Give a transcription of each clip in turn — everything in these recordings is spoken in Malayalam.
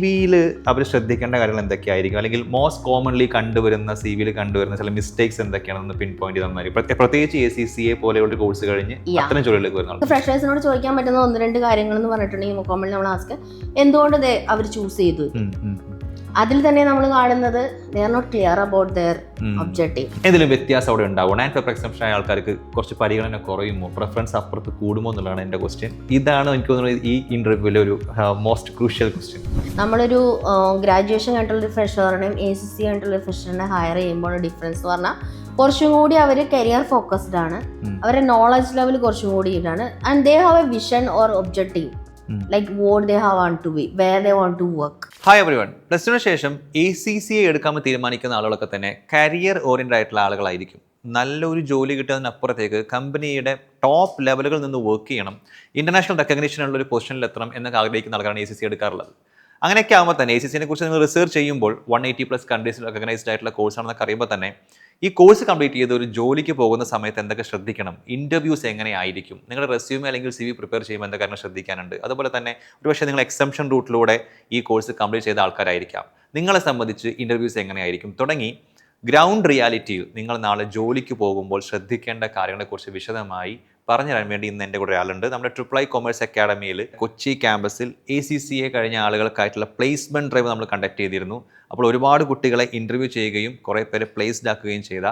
വിയിൽ അവർ ശ്രദ്ധിക്കേണ്ട കാര്യങ്ങൾ എന്തൊക്കെയായിരിക്കും, അല്ലെങ്കിൽ മോസ്റ്റ് കോമൺലി കണ്ടുവരുന്ന വിയിൽ കണ്ടുവരുന്ന ചില മിസ്റ്റേക്സ് എന്തൊക്കെയാണെന്ന് പിൻ പോയിന്റ് തന്നായിരിക്കും, പ്രത്യേകിച്ച് ACCA പോലെയുള്ള കോഴ്സ് കഴിഞ്ഞ് അത്തരം ജോലികളിലേക്ക് വരുന്നത്? ഫ്രഷേഴ്സിനോട് ചോദിക്കാൻ പറ്റുന്ന 1-2 കാര്യങ്ങൾ എന്ന് പറഞ്ഞിട്ടുണ്ടെങ്കിൽ കോമൺലി നമ്മൾ ആസ്ക് എന്തുകൊണ്ട് അവർ ചൂസ് ചെയ്തു. അതിൽ തന്നെ നമ്മൾ കാണുന്നത് they are not clear about their objective. ഏതെങ്കിലും വ്യത്യാസം അവിടെ ഉണ്ടാവും? 9 പേപ്പർ എക്സംഷൻ ആയ ആൾക്കാർക്ക് കുറച്ച് പരിഗണന കുറയുമോ, പ്രിഫറൻസ് അപ്പുറത്ത് കൂടുമോ എന്നുള്ളതാണ് എൻ്റെ ക്വസ്റ്റ്യൻ. ഇതാണ് എനിക്ക് തോന്നുന്നത് ഈ ഇന്റർവ്യൂവിലെ ഒരു മോസ്റ്റ് ക്രൂഷ്യൽ ക്വസ്റ്റ്യൻ. നമ്മളൊരു ഗ്രാജുവേഷൻ കണ്ടുള്ളൊരു ഫ്രഷറിനെയും ACC കണ്ടുള്ളൊരു ഫ്രഷറിനെ ഹയർ ചെയ്യുമ്പോൾ ഡിഫറൻസ് പറഞ്ഞാൽ കുറച്ചും കൂടി അവർ കരിയർ ഫോക്കസ്ഡ് ആണ്, അവരുടെ നോളജ് ലെവൽ കുറച്ചും കൂടി ഇതാണ്, and they have a vision or objective like what they have want to be, where they want to work. Hi everyone. Plus ടുവിന് ശേഷം ACCA എടുക്കാമെന്ന് തീരുമാനിക്കുന്ന ആളുകളൊക്കെ തന്നെ കരിയർ ഓറിയന്റഡ് ആയിട്ടുള്ള ആളുകളായിരിക്കും. നല്ലൊരു ജോലി കിട്ടുന്നതിനപ്പുറത്തേക്ക് കമ്പനിയുടെ ടോപ്പ് ലെവലുകളിൽ നിന്ന് വർക്ക് ചെയ്യണം, ഇന്റർനാഷണൽ റെക്കഗ്നീഷൻ ഉള്ള ഒരു പൊസിഷനിൽ എത്തണം എന്നൊക്കെ ആഗ്രഹിക്കുന്ന ആളുകളാണ് ACCA എടുക്കാറുള്ളത്. അങ്ങനെയൊക്കെ ആകുമ്പോൾ തന്നെ ACCയെ കുറിച്ച് നിങ്ങൾ റിസർച്ച് ചെയ്യുമ്പോൾ 180+ കൺട്രീസിൽ റെക്കഗ്നൈസ്ഡ് ആയിട്ടുള്ള കോഴ്സാണെന്നൊക്കെ അറിയുമ്പോൾ തന്നെ ഈ കോഴ്സ് കംപ്ലീറ്റ് ചെയ്ത് ഒരു ജോലിക്ക് പോകുന്ന സമയത്ത് എന്തൊക്കെ ശ്രദ്ധിക്കണം, ഇൻ്റർവ്യൂസ് എങ്ങനെയായിരിക്കും, നിങ്ങളുടെ റെസ്യൂമെ അല്ലെങ്കിൽ CV പ്രിപ്പയർ ചെയ്യുമ്പോൾ എന്തൊക്കെ കാര്യങ്ങൾ ശ്രദ്ധിക്കാനുണ്ട്, അതുപോലെ തന്നെ ഒരുപക്ഷെ നിങ്ങൾ എക്സംഷൻ റൂട്ടിലൂടെ ഈ കോഴ്സ് കംപ്ലീറ്റ് ചെയ്ത ആൾക്കാരായിരിക്കാം, നിങ്ങളെ സംബന്ധിച്ച് ഇൻ്റർവ്യൂസ് എങ്ങനെയായിരിക്കും തുടങ്ങി ഗ്രൗണ്ട് റിയാലിറ്റിയിൽ നിങ്ങൾ നാളെ ജോലിക്ക് പോകുമ്പോൾ ശ്രദ്ധിക്കേണ്ട കാര്യങ്ങളെക്കുറിച്ച് വിശദമായി പറഞ്ഞു തരാൻ വേണ്ടി ഇന്ന് എൻ്റെ കൂടെ ഒരാളുണ്ട്. നമ്മുടെ ട്രിപ്പിൾ കൊമേഴ്സ് അക്കാഡമിയിൽ കൊച്ചി ക്യാമ്പസിൽ ACCA കഴിഞ്ഞ ആളുകൾക്കായിട്ടുള്ള പ്ലേസ്മെൻറ്റ് ഡ്രൈവ് നമ്മൾ കണ്ടക്ട് ചെയ്തിരുന്നു. അപ്പോൾ ഒരുപാട് കുട്ടികളെ ഇൻ്റർവ്യൂ ചെയ്യുകയും കുറേ പേരെ പ്ലേസ്ഡ് ആക്കുകയും ചെയ്ത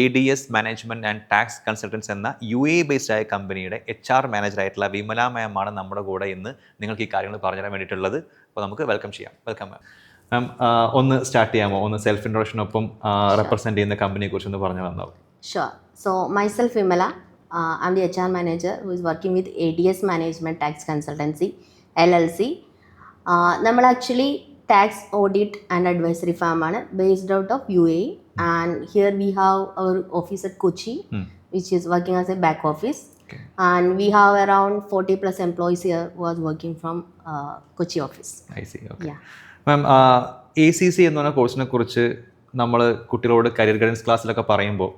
ADS management and tax consultants എന്ന UAE ബേസ്ഡ് ആയ കമ്പനിയുടെ HR മാനേജറായിട്ടുള്ള വിമല മാമാണ് നമ്മുടെ കൂടെ ഇന്ന് നിങ്ങൾക്ക് ഈ കാര്യങ്ങൾ പറഞ്ഞു തരാൻ വേണ്ടിയിട്ടുള്ളത്. അപ്പോൾ നമുക്ക് വെൽക്കം ചെയ്യാം. വെൽക്കം മാം. മാം, ഒന്ന് സ്റ്റാർട്ട് ചെയ്യാമോ? ഒന്ന് സെൽഫ് ഇൻട്രൊഡക്ഷനൊപ്പം റെപ്രസെൻറ്റ് ചെയ്യുന്ന കമ്പനിയെ കുറിച്ച് ഒന്ന് പറഞ്ഞു തന്നാവും. Sure. So myself Vimala, I'm the HR manager who is working with ADS Management Tax Consultancy LLC. നമ്മൾ actually tax audit and advisory firm ആണ്, based out of UAE, and here we have our office at Kochi which is working as a back office. Okay. And we have around 40+ employees here who are working from Kochi office. I see. Okay. Yeah. Ma'am, ACC എന്ന് പറഞ്ഞ കോഴ്സിനെ കുറിച്ച് നമ്മൾ കുട്ടികളോട് കരിയർ ഗൈഡൻസ് ക്ലാസ്സിലൊക്കെ പറയുമ്പോൾ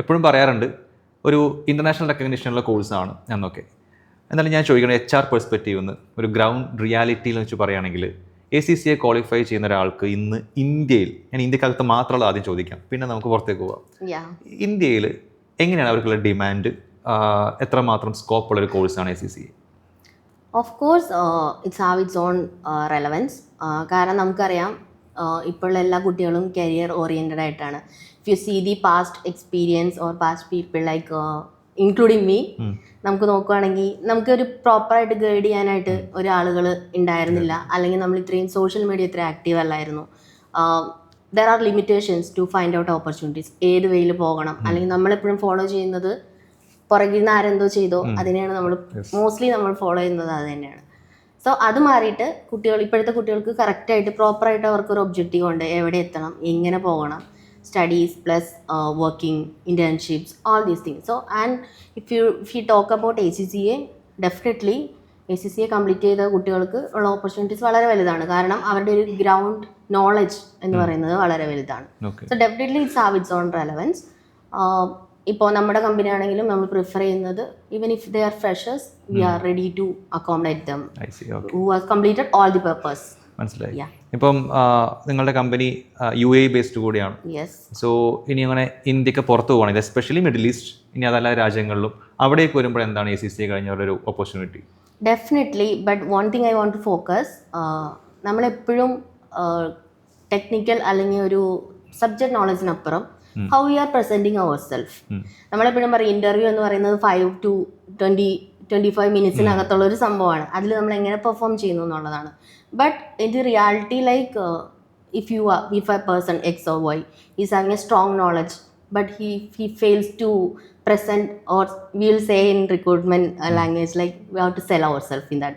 എപ്പോഴും പറയാറുണ്ട് ഒരു ഇൻ്റർനാഷണൽ റെക്കഗ്നീഷനുള്ള കോഴ്സാണ് എന്നൊക്കെ. എന്നാലും ഞാൻ ചോദിക്കണം, HR പെർസ്പെക്റ്റീവ് നിന്ന് ഒരു ഗ്രൗണ്ട് റിയാലിറ്റിയിൽ വെച്ച് പറയുകയാണെങ്കിൽ ACCയെ ക്വാളിഫൈ ചെയ്യുന്ന ഒരാൾക്ക് ഇന്ന് ഇന്ത്യയിൽ, ഞാൻ ഇന്ത്യക്കകത്ത് മാത്രമുള്ള ആദ്യം ചോദിക്കാം, പിന്നെ നമുക്ക് പുറത്തേക്ക് പോകാം, ഇന്ത്യയിൽ എങ്ങനെയാണ് അവർക്കുള്ള ഡിമാൻഡ്, എത്രമാത്രം സ്കോപ്പ് ഉള്ളൊരു കോഴ്സാണ് ACCA? Of course it's have its own relevance. കാരണം നമുക്കറിയാം ഇപ്പോഴുള്ള എല്ലാ കുട്ടികളും കരിയർ ഓറിയൻറ്റഡ് ആയിട്ടാണ്. If you see the past experience or past people like including me, നമുക്ക് നോക്കുകയാണെങ്കിൽ നമുക്കൊരു പ്രോപ്പറായിട്ട് ഗൈഡ് ചെയ്യാനായിട്ട് ഒരാളുകൾ ഉണ്ടായിരുന്നില്ല, അല്ലെങ്കിൽ നമ്മൾ ഇത്രയും സോഷ്യൽ മീഡിയ ഇത്ര ആക്റ്റീവ് അല്ലായിരുന്നു. There are limitations to find out opportunities, ഏത് വേയിൽ പോകണം, അല്ലെങ്കിൽ നമ്മളെപ്പോഴും ഫോളോ ചെയ്യുന്നത് പുറകിൽ നിന്ന് ആരെന്തോ ചെയ്തോ അതിനെയാണ് നമ്മൾ മോസ്റ്റ്ലി നമ്മൾ ഫോളോ ചെയ്യുന്നത്, അത് തന്നെയാണ്. സോ അത് മാറിയിട്ട് ഇപ്പോഴത്തെ കുട്ടികൾക്ക് കറക്റ്റായിട്ട് പ്രോപ്പറായിട്ട് അവർക്കൊരു ഒബ്ജക്റ്റീവ് ഉണ്ട്, എവിടെ എത്തണം, എങ്ങനെ പോകണം, studies plus working, internships, all these things. So and if you talk about ACCA, definitely ACCA complete ചെയ്ത കുട്ടികൾക്ക് ഉള്ള ഓപ്പർച്യൂണിറ്റീസ് വളരെ വലുതാണ്. കാരണം അവരുടെ ഒരു ഗ്രൗണ്ട് നോളജ് എന്ന് പറയുന്നത് വളരെ വലുതാണ്. So definitely it's have its own relevance. ഇപ്പോൾ നമ്മുടെ കമ്പനി ആണെങ്കിലും നമ്മൾ പ്രിഫർ ചെയ്യുന്നത് even if they are freshers, we are ready to accommodate them who has completed all the purpose. മനസ്സിലായി. ഇപ്പം നിങ്ങളുടെ കമ്പനി UAE ബേസ്ഡ് കൂടിയാണ്. സോ ഇനി അങ്ങനെ ഇന്ത്യക്ക് പുറത്ത് പോകണമെങ്കിൽ, എസ്പെഷ്യലി മിഡിൽ ഈസ്റ്റ്, ഇനി അതല്ല രാജ്യങ്ങളിലും അവിടേക്ക് വരുമ്പോൾ എന്താണ് ACCA കഴിഞ്ഞൊരു opportunity? Definitely, but one thing I want to focus, നമ്മളെപ്പോഴും ടെക്നിക്കൽ അല്ലെങ്കിൽ ഒരു സബ്ജക്ട് നോളജിനപ്പുറം how we are presenting our self. നമ്മളെപ്പോഴും പറയും ഇൻ്റർവ്യൂ എന്ന് പറയുന്നത് 5 to 25 മിനിറ്റ്സിനകത്തുള്ള ഒരു സംഭവമാണ്, അതിൽ നമ്മൾ എങ്ങനെ പെർഫോം ചെയ്യുന്നു എന്നുള്ളതാണ്. But in the reality like if a person X or Y is having a strong knowledge but he fails to present, or we'll say in recruitment language like we have to sell ourselves in that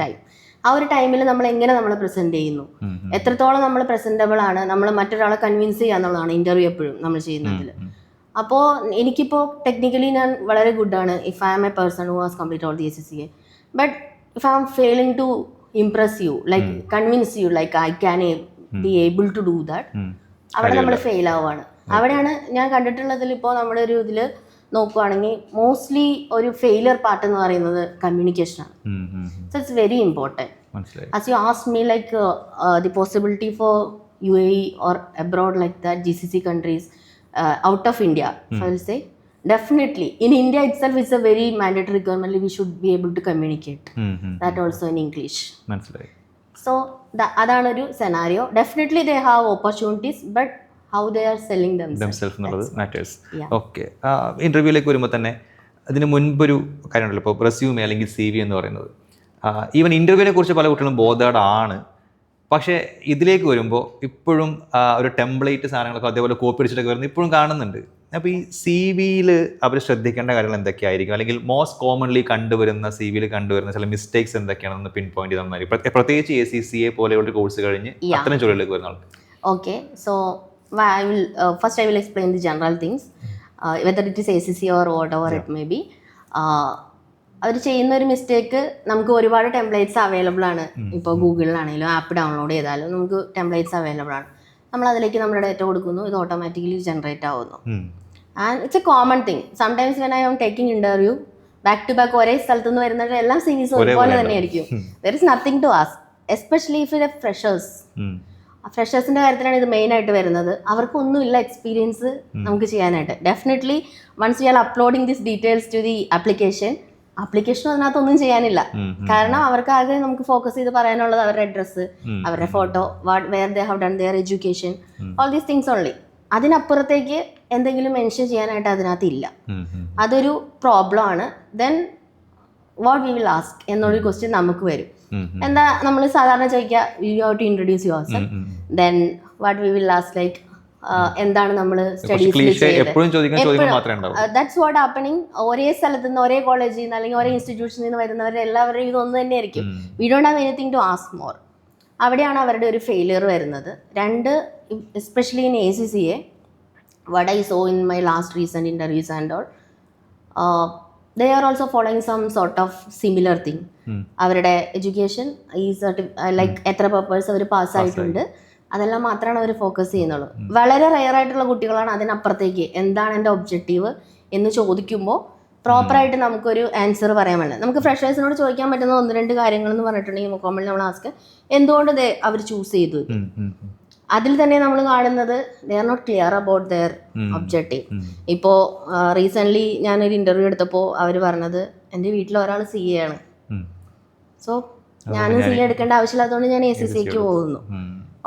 time. ആ ഒരു ടൈമിൽ നമ്മൾ എങ്ങനെ നമ്മൾ പ്രസൻറ്റ് ചെയ്യുന്നു, എത്രത്തോളം നമ്മൾ പ്രസൻറ്റബിൾ ആണ്, നമ്മൾ മറ്റൊരാളെ കൺവിൻസ് ചെയ്യുക എന്നുള്ളതാണ് ഇൻ്റർവ്യൂ എപ്പോഴും നമ്മൾ ചെയ്യുന്നതിൽ. അപ്പോൾ എനിക്കിപ്പോൾ ടെക്നിക്കലി ഞാൻ വളരെ ഗുഡാണ് if I am a person who has complete all the ACCA, but if I am failing to impress you, like convince you, like I can be able to do that, അവിടെ നമ്മൾ ഫെയിൽ ആവുകയാണ്. അവിടെയാണ് ഞാൻ കണ്ടിട്ടുള്ളതിൽ ഇപ്പോൾ നമ്മുടെ ഒരു ഇതിൽ നോക്കുകയാണെങ്കിൽ മോസ്റ്റ്ലി ഒരു ഫെയിലിയർ പാർട്ട് എന്ന് പറയുന്നത് കമ്മ്യൂണിക്കേഷനാണ്. So it's very important. മനസ്സിലായി. As you asked me, like the possibility for UAE or abroad like that, GCC countries, out of India, if I will say, definitely. In India itself, it's a very mandatory requirement. We should be able to communicate. That also in English. മനസ്സിലായി. So അതാണ് ഒരു scenario. Definitely they have opportunities, but how they are selling themselves എന്നുള്ളത് മാറ്റേഴ്സ്. Yeah. ഓക്കെ, ഇൻ്റർവ്യൂവിലേക്ക് വരുമ്പോൾ തന്നെ അതിന് മുൻപൊരു കാര്യമുണ്ടല്ലോ, ഇപ്പോൾ റെസ്യൂമേ അല്ലെങ്കിൽ CV എന്ന് പറയുന്നത്. ഈവൻ ഇൻ്റർവ്യൂവിനെ കുറിച്ച് പല കുട്ടികളും ബോധേഡാണ്. പക്ഷേ ഇതിലേക്ക് വരുമ്പോൾ ഇപ്പോഴും ഒരു ടെംപ്ലേറ്റ് സാധനങ്ങളൊക്കെ അതേപോലെ കോപ്പി അടിച്ചിട്ടൊക്കെ വരുന്നത് ഇപ്പോഴും കാണുന്നുണ്ട്. അപ്പോൾ ഈ CVയിൽ അവർ ശ്രദ്ധിക്കേണ്ട കാര്യങ്ങൾ എന്തൊക്കെയായിരിക്കും, അല്ലെങ്കിൽ മോസ്റ്റ് കോമൺലി കണ്ടുവരുന്ന CVയിൽ കണ്ടുവരുന്ന ചില മിസ്റ്റേക്സ് എന്തൊക്കെയാണെന്ന് പിൻ പോയിന്റ് ചെയ്ത് തന്നായിരിക്കും, പ്രത്യേകിച്ച് ACCA പോലെയുള്ള കോഴ്സ് കഴിഞ്ഞ് അത്തരം ജോലികളിലേക്ക് വരുന്ന ആൾക്ക്. Okay, so first I will explain the general things, whether it is ACCA or whatever it may be. അവർ ചെയ്യുന്ന ഒരു മിസ്റ്റേക്ക്, നമുക്ക് ഒരുപാട് ടെംപ്ലേറ്റ്സ് അവൈലബിൾ ആണ്. ഇപ്പോൾ ഗൂഗിളിലാണെങ്കിലും ആപ്പ് ഡൗൺലോഡ് ചെയ്താലും നമുക്ക് ടെംപ്ലേറ്റ്സ് അവൈലബിൾ ആണ്. നമ്മൾ അതിലേക്ക് നമ്മുടെ ഡേറ്റ കൊടുക്കുന്നു, ഇത് ഓട്ടോമാറ്റിക്കലി ജനറേറ്റ് ആവുന്നു. And it's a common thing. Sometimes when I am taking interview, back to back ഒരേ സ്ഥലത്ത് നിന്ന് വരുന്ന എല്ലാം CVs ഒരുപോലെ തന്നെയായിരിക്കും. There is nothing to ask, especially if it freshers. ഫ്രഷേഴ്സിൻ്റെ കാര്യത്തിലാണ് ഇത് മെയിൻ ആയിട്ട് വരുന്നത്. അവർക്കൊന്നുമില്ല എക്സ്പീരിയൻസ് നമുക്ക് ചെയ്യാനായിട്ട്. Definitely once we are uploading this details to the application അതിനകത്തൊന്നും ചെയ്യാനില്ല. കാരണം അവർക്ക് ആകെ നമുക്ക് ഫോക്കസ് ചെയ്ത് പറയാനുള്ളത് അവരുടെ അഡ്രസ്സ്, അവരുടെ photo, where they have done their education, all these things only. അതിനപ്പുറത്തേക്ക് എന്തെങ്കിലും മെൻഷൻ ചെയ്യാനായിട്ട് അതിനകത്ത് ഇല്ല. അതൊരു പ്രോബ്ലം ആണ്. Then what we will ask എന്നുള്ളൊരു ക്വസ്റ്റ്യൻ നമുക്ക് വരും. എന്താ നമ്മൾ സാധാരണ ചോദിക്കുക, you have to introduce yourself. Then what we will ask like എന്താണ് നമ്മൾ സ്റ്റഡീസിൽ ദാറ്റ്സ് വാട്ട് ഹാപ്പനിങ്. ഒരേ സ്ഥലത്ത് നിന്ന്, ഒരേ കോളേജിൽ നിന്ന് അല്ലെങ്കിൽ ഒരേ ഇൻസ്റ്റിറ്റ്യൂഷനിൽ നിന്ന് വരുന്നവരുടെ എല്ലാവരും ഇതൊന്നും തന്നെയായിരിക്കും. We don't have anything to ask more. അവിടെയാണ് അവരുടെ ഒരു ഫെയിലിയർ വരുന്നത്. രണ്ട്, especially in ACCA, what I saw in my last recent interviews and all, they are also following some sort of similar thing. അവരുടെ എഡ്യൂക്കേഷൻ ഈ ലൈക്ക് എത്ര പേപ്പേഴ്സ് അവർ പാസ്സായിട്ടുണ്ട്, അതെല്ലാം മാത്രമാണ് അവർ ഫോക്കസ് ചെയ്യുന്നുള്ളൂ. വളരെ റെയർ ആയിട്ടുള്ള കുട്ടികളാണ് അതിനപ്പുറത്തേക്ക് എന്താണ് എൻ്റെ ഒബ്ജക്റ്റീവ് എന്ന് ചോദിക്കുമ്പോൾ പ്രോപ്പറായിട്ട് നമുക്കൊരു ആൻസർ പറയാൻ വേണ്ടത്. നമുക്ക് ഫ്രഷേഴ്സിനോട് ചോദിക്കാൻ പറ്റുന്ന 1-2 കാര്യങ്ങൾ എന്ന് പറഞ്ഞിട്ടുണ്ടെങ്കിൽ കോമൺലി നമ്മൾ ആസ്ക് എന്തുകൊണ്ട് അവർ ചൂസ് ചെയ്തു. അതിൽ തന്നെ നമ്മൾ കാണുന്നത് they are not clear about their objective. ഇപ്പോൾ റീസെൻ്റ്ലി ഞാനൊരു ഇൻ്റർവ്യൂ എടുത്തപ്പോൾ അവർ പറഞ്ഞത് എൻ്റെ വീട്ടിൽ ഒരാൾ CA ആണ്, സോ ഞാനും CA എടുക്കേണ്ട ആവശ്യമില്ലാത്തതുകൊണ്ട് ഞാൻ ACCAക്ക് പോകുന്നു.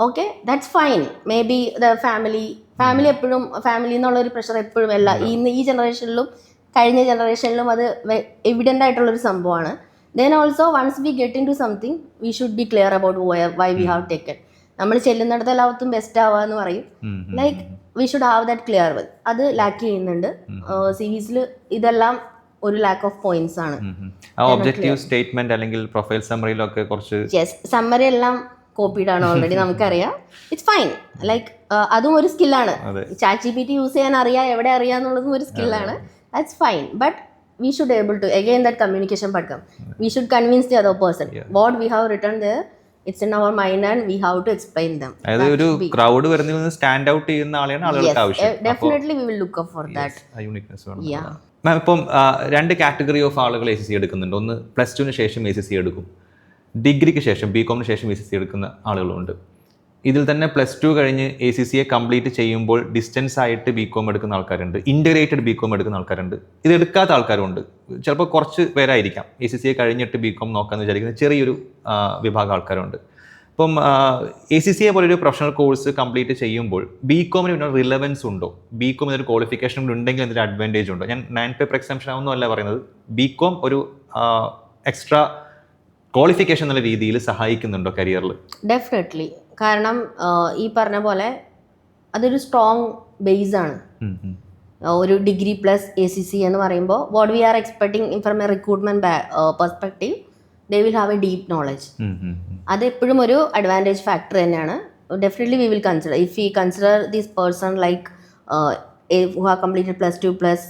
Okay, that's fine. May be the family എപ്പോഴും ഫാമിലി എന്നുള്ളൊരു പ്രഷർ എപ്പോഴും ഈ ജനറേഷനിലും കഴിഞ്ഞ ജനറേഷനിലും അത് എവിഡൻ്റ് ആയിട്ടുള്ളൊരു സംഭവമാണ്. Then also once we get into something we should be clear about why we have taken. നമ്മൾ ചെല്ലുന്നിടത്ത് എല്ലാവർക്കും ബെസ്റ്റ് ആവാന്ന് പറയും. Like we should have that clear with. അത് ലാക്ക് ചെയ്യുന്നുണ്ട് CVസിൽ. ഇതെല്ലാം ഒരു ലാക്ക് ഓഫ് പോയിന്റ്സ് ആണ്. ഒബ്ജക്റ്റീവ് സ്റ്റേറ്റ്മെന്റ് അല്ലെങ്കിൽ പ്രൊഫൈൽ സമ്മറിയിലൊക്കെ കുറച്ച് സമ്മറി എല്ലാം കോപ്പീഡ് ആണ് ഓൾറെഡി, നമുക്കറിയാം. It's fine. ലൈക്ക് അതും ഒരു സ്കില്ലാണ്. ChatGPT യൂസ് ചെയ്യാൻ അറിയാം, എവിടെ അറിയാന്നുള്ളതും ഒരു സ്കില്ലാണ്. That's fine. But we should able to again that communication part come. We should convince the other person what we have written there. It's in our mind and we have to explain them. അതായത് ഒരു ക്രൗഡ് വരുന്നതിൽ നിന്ന് സ്റ്റാൻഡ് ഔട്ട് ചെയ്യുന്ന ആളെയാണ് ആളുകൾക്ക് ആവശ്യം. Definitely we will look up for that. Uniqueness വേണം. മാം, ഇപ്പം 2 കാറ്റഗറി ഓഫ് ആളുകൾ ACCA എടുക്കുന്നുണ്ട്. ഒന്ന് +2ന് ശേഷം ACCA എടുക്കും, ഡിഗ്രിക്ക് ശേഷം BComന് ശേഷം ACCA എടുക്കുന്ന ആളുകളുണ്ട്. ഇതിൽ തന്നെ +2 കഴിഞ്ഞ് ACCA കംപ്ലീറ്റ് ചെയ്യുമ്പോൾ ഡിസ്റ്റൻസ് ആയിട്ട് BCom എടുക്കുന്ന ആൾക്കാരുണ്ട്, ഇൻ്റഗ്രേറ്റഡ് BCom എടുക്കുന്ന ആൾക്കാരുണ്ട്, ഇത് എടുക്കാത്ത ആൾക്കാരുണ്ട്. ചിലപ്പോൾ കുറച്ച് പേരായിരിക്കാം ACCA കഴിഞ്ഞിട്ട് BCom നോക്കാമെന്ന് വിചാരിക്കുന്ന ചെറിയൊരു വിഭാഗം ആൾക്കാരുണ്ട്. അപ്പം ACCA പോലൊരു പ്രൊഫഷണൽ കോഴ്സ് കംപ്ലീറ്റ് ചെയ്യുമ്പോൾ BComന് പിന്നെ റിലവൻസ് ഉണ്ടോ? BCom എന്നൊരു ക്വാളിഫിക്കേഷൻ കൂടി ഉണ്ടെങ്കിൽ എന്തൊരു അഡ്വാൻറ്റേജ് ഉണ്ടോ? ഞാൻ 9 പേപ്പർ എക്സാംഷൻ ആവുന്നോ അല്ല പറയുന്നത്. BCom ഒരു എക്സ്ട്രാ ക്വാളിഫിക്കേഷൻ എന്നുള്ള രീതിയിൽ സഹായിക്കുന്നുണ്ടോ കരിയറിൽ? ഡെഫിനറ്റ്ലി. കാരണം ഈ പറഞ്ഞ പോലെ അതൊരു സ്ട്രോങ് ബേസ് ആണ്. ഒരു ഡിഗ്രി പ്ലസ് ACCA എന്ന് പറയുമ്പോൾ what we are expecting from A recruitment perspective, they will have a deep knowledge. അത് എപ്പോഴും ഒരു അഡ്വാൻറ്റേജ് ഫാക്ടർ തന്നെയാണ്. Definitely we will consider if we consider this person like who have completed +2 plus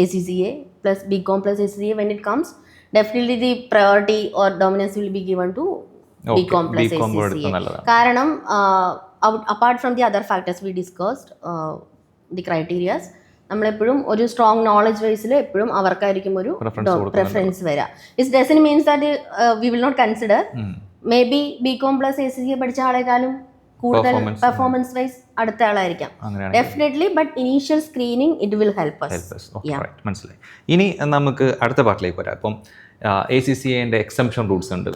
ACCA plus BCom plus ACCA. when it comes, definitely the priority or dominance will be given to BCom plus ACCA. കാരണം apart from the other factors we discussed, the criterias, നമ്മളെപ്പോഴും ഒരു സ്ട്രോങ് നോളജ് ബേസിൽ എപ്പോഴും അവർക്കായിരിക്കും ഒരു പ്രിഫറൻസ് വരിക. It doesn't means that we will not consider, maybe BCom plus ACCA പഠിച്ച ആളെക്കാളും കൂടുതൽ പെർഫോമൻസ് വൈസ് അടുത്ത ആളായിരിക്കാം definitely. But initial screening it will help us. മനസ്സിലായി. ഇനി നമുക്ക് അടുത്ത പാർട്ടിലേക്ക് വരാം. അപ്പം ACCAൻ്റെ എക്സംഷൻ റൂൾസ് ഉണ്ട്.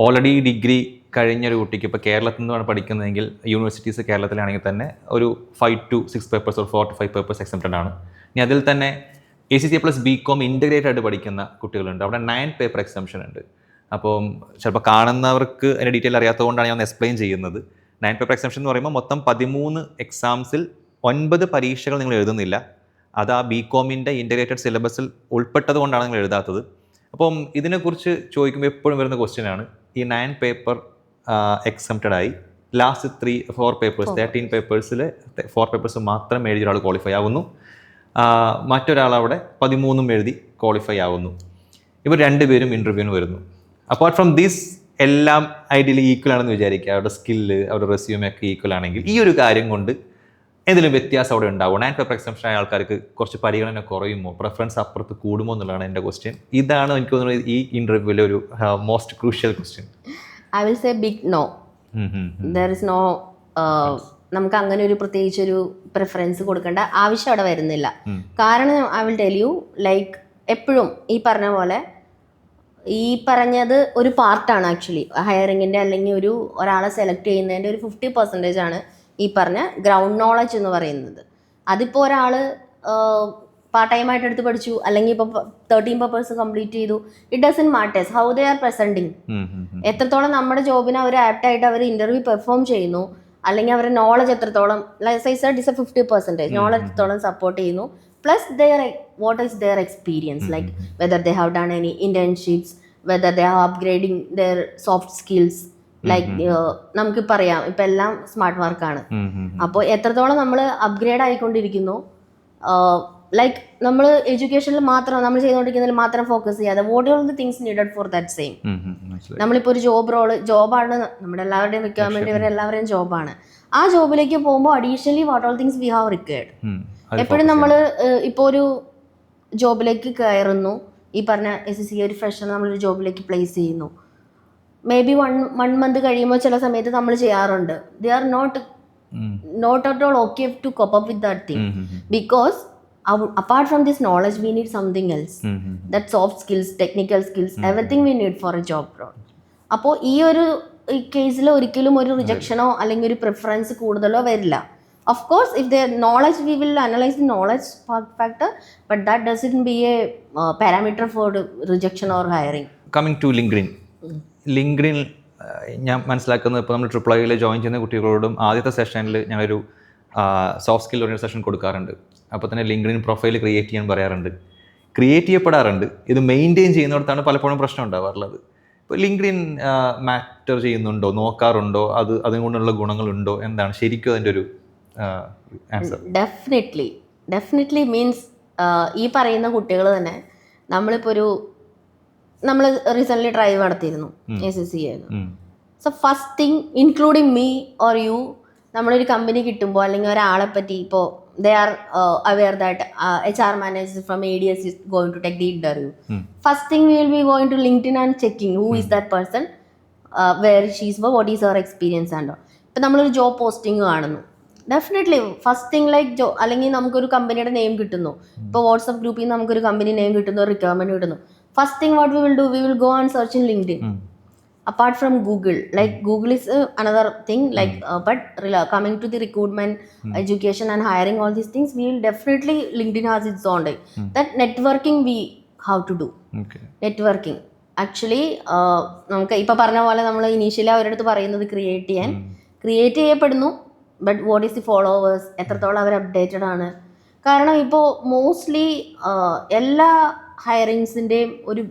ഓൾറെഡി ഡിഗ്രി കഴിഞ്ഞൊരു കുട്ടിക്ക് ഇപ്പോൾ കേരളത്തിൽ നിന്നാണ് പഠിക്കുന്നതെങ്കിൽ യൂണിവേഴ്സിറ്റീസ് കേരളത്തിലാണെങ്കിൽ തന്നെ ഒരു 5 to 6 papers or 4 to 5 papers exempted ആണ്. ഇനി അതിൽ തന്നെ ACCA പ്ലസ് BCom ഇൻ്റഗ്രേറ്റഡ് ആയിട്ട് പഠിക്കുന്ന കുട്ടികളുണ്ട്. അവിടെ 9 പേപ്പർ എക്സംഷൻ ഉണ്ട്. അപ്പം ചിലപ്പോൾ കാണുന്നവർക്ക് അതിൻ്റെ ഡീറ്റെയിൽ അറിയാത്തതുകൊണ്ടാണ് ഞാൻ എക്സ്പ്ലെയിൻ ചെയ്യുന്നത്. 9 പേപ്പർ എക്സംഷൻ എന്ന് പറയുമ്പോൾ മൊത്തം 13 എക്സാംസിൽ 9 പരീക്ഷകൾ നിങ്ങൾ എഴുതുന്നില്ല. അത് ആ BComൻ്റെ ഇൻ്റഗ്രേറ്റഡ് സിലബസിൽ ഉൾപ്പെട്ടത് കൊണ്ടാണ് നിങ്ങൾ എഴുതാത്തത്. അപ്പം ഇതിനെക്കുറിച്ച് ചോദിക്കുമ്പോൾ എപ്പോഴും വരുന്ന ക്വസ്റ്റ്യനാണ് ഈ 9 പേപ്പർ എക്സംപ്റ്റഡ് ആയി ലാസ്റ്റ് 4 പേപ്പേഴ്സ് 13 പേപ്പേഴ്സിൽ 4 പേപ്പേഴ്സ് മാത്രം എഴുതിയ ഒരാൾ ക്വാളിഫൈ ആവുന്നു. മറ്റൊരാൾ അവിടെ 13 എഴുതി ക്വാളിഫൈ ആവുന്നു. ഇവർ രണ്ടുപേരും ഇൻ്റർവ്യൂവിന് വരുന്നു. അപ്പാർട്ട് ഫ്രം ദിസ് എല്ലാം ഐഡിയലി ഈക്വൽ ആണെന്ന് വിചാരിക്കുക. അവരുടെ സ്കില്ല് അവരുടെ റെസ്യൂമെ ഒക്കെ ഈക്വൽ ആണെങ്കിൽ ഈ ഒരു കാര്യം കൊണ്ട് എന്തെങ്കിലും വ്യത്യാസം അവിടെ ഉണ്ടാവും? 9 പേപ്പർ എക്സംഷൻ ആയ ആൾക്കാർക്ക് കുറച്ച് പരിഗണന കുറയുമോ, പ്രിഫറൻസ് അപ്പുറത്ത് കൂടുമോ എന്നുള്ളതാണ് എൻ്റെ ക്വസ്റ്റ്യൻ. ഇതാണ് എനിക്ക് തോന്നുന്നത് ഈ ഇൻ്റർവ്യൂവിലെ ഒരു most crucial question. I will say big no. There is no, നമുക്ക് അങ്ങനെ ഒരു പ്രത്യേകിച്ച് ഒരു പ്രിഫറൻസ് കൊടുക്കേണ്ട ആവശ്യം അവിടെ വരുന്നില്ല. കാരണം I will tell U, like എപ്പോഴും ഈ പറഞ്ഞ പോലെ ഈ പറഞ്ഞത് ഒരു പാർട്ടാണ് ആക്ച്വലി ഹയറിങ്ങിൻ്റെ, അല്ലെങ്കിൽ ഒരാളെ സെലക്ട് ചെയ്യുന്നതിൻ്റെ ഒരു 50% ആണ് ഈ പറഞ്ഞ ഗ്രൗണ്ട് നോളജ് എന്ന് പറയുന്നത്. അതിപ്പോൾ ഒരാൾ പാർട്ട് ടൈം ആയിട്ട് എടുത്ത് പഠിച്ചു, അല്ലെങ്കിൽ ഇപ്പോൾ 13 പേപ്പേഴ്സ് കംപ്ലീറ്റ് ചെയ്തു, it doesn't matters how they are presenting. എത്രത്തോളം നമ്മുടെ ജോബിന് അവർ ആപ്റ്റായിട്ട് അവർ ഇൻ്റർവ്യൂ പെർഫോം ചെയ്യുന്നു, അല്ലെങ്കിൽ അവരുടെ നോളജ് എത്രത്തോളം, like I said is a 50% knowledge എത്രത്തോളം സപ്പോർട്ട് ചെയ്യുന്നു, plus what is their experience, like whether they have done any internships, whether they are upgrading their soft skills, like നമുക്ക് പറയാം ഇപ്പം എല്ലാം സ്മാർട്ട് വർക്കാണ്. അപ്പോൾ എത്രത്തോളം നമ്മൾ അപ്ഗ്രേഡ് ആയിക്കൊണ്ടിരിക്കുന്നു, ലൈക്ക് നമ്മൾ എഡ്യൂക്കേഷനിൽ മാത്രം നമ്മൾ ചെയ്തുകൊണ്ടിരിക്കുന്നതിൽ മാത്രം ഫോക്കസ് ചെയ്യാതെ what are the things needed for that same. നമ്മളിപ്പോൾ ഒരു ജോബാണ് നമ്മുടെ എല്ലാവരുടെയും റിക്വയർമെന്റ്, ഇവരെല്ലാവരുടെയും ജോബാണ്. ആ ജോബിലേക്ക് പോകുമ്പോൾ additionally what all things we have required. എപ്പോഴും നമ്മൾ ഇപ്പോൾ ഒരു ജോബിലേക്ക് കയറുന്നു, ഈ പറഞ്ഞ ACCA ഒരു ഫ്രഷർ നമ്മളൊരു ജോബിലേക്ക് പ്ലേസ് ചെയ്യുന്നു, മേ ബി വൺ മന്ത് കഴിയുമ്പോൾ ചില സമയത്ത് നമ്മൾ ചെയ്യാറുണ്ട്, they are not at all okay to cope up with that thing, because apart from this knowledge we need something else, that soft skills, technical skills, everything we need for a job role. അപ്പോൾ ഈ കേസിൽ ഒരിക്കലും ഒരു റിജക്ഷനോ അല്ലെങ്കിൽ ഒരു പ്രിഫറൻസ് കൂടുതലോ വരില്ല. Of course, if their knowledge, we will analyze the knowledge factor, but that doesn't be a parameter for rejection or hiring. Coming to LinkedIn, ഞാൻ മനസ്സിലാക്കുന്നത് ഇപ്പോൾ നമ്മൾ IIIയിൽ ജോയിൻ ചെയ്യുന്ന കുട്ടികളോടും ആദ്യത്തെ സെഷനിൽ ഞങ്ങളൊരു സോഫ്റ്റ് സ്കിൽ ഓറിയൻറ്റഡ് സെഷൻ കൊടുക്കാറുണ്ട്. അപ്പോൾ തന്നെ LinkedIn പ്രൊഫൈൽ ക്രിയേറ്റ് ചെയ്യാൻ പറയാറുണ്ട്, ക്രിയേറ്റ് ചെയ്യപ്പെടാറുണ്ട്. ഇത് മെയിൻറ്റെയിൻ ചെയ്യുന്നിടത്താണ് പലപ്പോഴും പ്രശ്നം ഉണ്ടാവാറുള്ളത്. ഇപ്പോൾ LinkedIn മാറ്റർ ചെയ്യുന്നുണ്ടോ, നോക്കാറുണ്ടോ, അതുകൊണ്ടുള്ള ഗുണങ്ങളുണ്ടോ, എന്താണ് ശരിക്കും അതിൻ്റെ ഒരു ആൻസർ? ഡെഫിനറ്റ്ലി മീൻസ് ഈ പറയുന്ന കുട്ടികൾ തന്നെ നമ്മൾ റീസെൻ്റ്ലി ഡ്രൈവ് നടത്തിയിരുന്നു ACCA. So first thing including me or you, നമ്മളൊരു കമ്പനി കിട്ടുമ്പോൾ അല്ലെങ്കിൽ ഒരാളെ പറ്റി ഇപ്പോൾ they are aware that HR manager from ADS is going to take the interview. First thing we will be going to LinkedIn and checking who is that person, where she is, what is her experience and all. ഇപ്പം നമ്മളൊരു ജോബ് പോസ്റ്റിംഗ് കാണുന്നു, ഡെഫിനറ്റ്ലി ഫസ്റ്റ് തിങ് ലൈക്ക് അല്ലെങ്കിൽ നമുക്കൊരു കമ്പനിയുടെ നെയിം കിട്ടുന്നു, ഇപ്പോൾ വാട്സപ്പ് ഗ്രൂപ്പിൽ നിന്ന് നമുക്കൊരു കമ്പനി നെയിം കിട്ടുന്നു, റിക്വയർമെന്റ് കിട്ടുന്നു, first thing what we will do, we will go and search in LinkedIn. Apart from Google, like Google is another thing, like but coming to the recruitment, education and hiring, all these things, we will definitely, LinkedIn has its own like that networking we have to do. Networking actually നമുക്ക് ഇപ്പോൾ പറഞ്ഞ പോലെ നമ്മൾ ഇനീഷ്യലി അവരുടെ അടുത്ത് പറയുന്നത് ക്രിയേറ്റ് ചെയ്യപ്പെടുന്നു, but what is the followers, എത്രത്തോളം അവർ അപ്ഡേറ്റഡ് ആണ്. കാരണം ഇപ്പോൾ മോസ്റ്റ്ലി എല്ലാ ഹയറിങ്സിൻ്റെയും ഒരു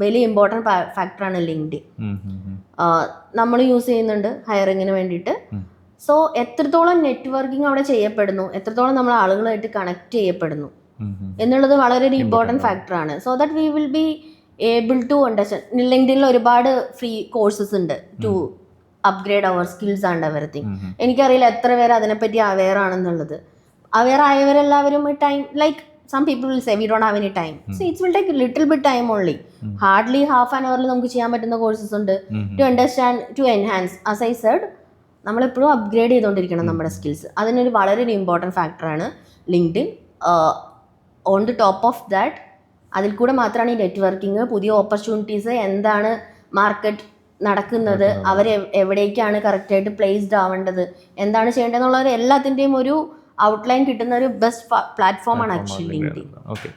വലിയ ഇമ്പോർട്ടൻറ്റ് ഫാക്ടറാണ് LinkedIn. നമ്മൾ യൂസ് ചെയ്യുന്നുണ്ട് ഹയറിങ്ങിന് വേണ്ടിയിട്ട്. സോ എത്രത്തോളം നെറ്റ്വർക്കിംഗ് അവിടെ ചെയ്യപ്പെടുന്നു, എത്രത്തോളം നമ്മൾ ആളുകളായിട്ട് കണക്ട് ചെയ്യപ്പെടുന്നു എന്നുള്ളത് വളരെ ഒരു ഇമ്പോർട്ടൻറ്റ് ഫാക്ടറാണ്. So that we will be able to understand. LinkedIn ഒരുപാട് ഫ്രീ കോഴ്സസ് ഉണ്ട് to upgrade our skills and everything. എനിക്കറിയില്ല എത്ര പേര് അതിനെപ്പറ്റി അവെയർ ആണെന്നുള്ളത്. അവെയർ ആയവരെല്ലാവരും time like some people will say we don't have any time. So it will take a little bit time only. Hardly half an hour നമുക്ക് ചെയ്യാൻ പറ്റുന്ന കോഴ്സസ് ഉണ്ട് to understand, to enhance. As I said, നമ്മളെപ്പോഴും അപ്ഗ്രേഡ് ചെയ്തുകൊണ്ടിരിക്കണം നമ്മുടെ സ്കിൽസ്. അതിനൊരു വളരെ ഒരു ഇമ്പോർട്ടൻറ്റ് ഫാക്ടറാണ് LinkedIn. On the top of that, അതിൽ കൂടെ മാത്രമാണ് ഈ നെറ്റ്വർക്കിംഗ്, പുതിയ ഓപ്പർച്യൂണിറ്റീസ്, എന്താണ് മാർക്കറ്റ് നടക്കുന്നത്, അവർ എവിടേക്കാണ് കറക്റ്റായിട്ട് പ്ലേസ്ഡ് ആവേണ്ടത്, എന്താണ് ചെയ്യേണ്ടതെന്നുള്ളത് എല്ലാത്തിൻ്റെയും ഒരു ഔട്ട്ലൈൻ കിട്ടുന്ന ഒരു ബെസ്റ്റ് പ്ലാറ്റ്ഫോമാണ് ആക്ച്വലി ലിങ്ക്ഡിൻ. ഓക്കെ,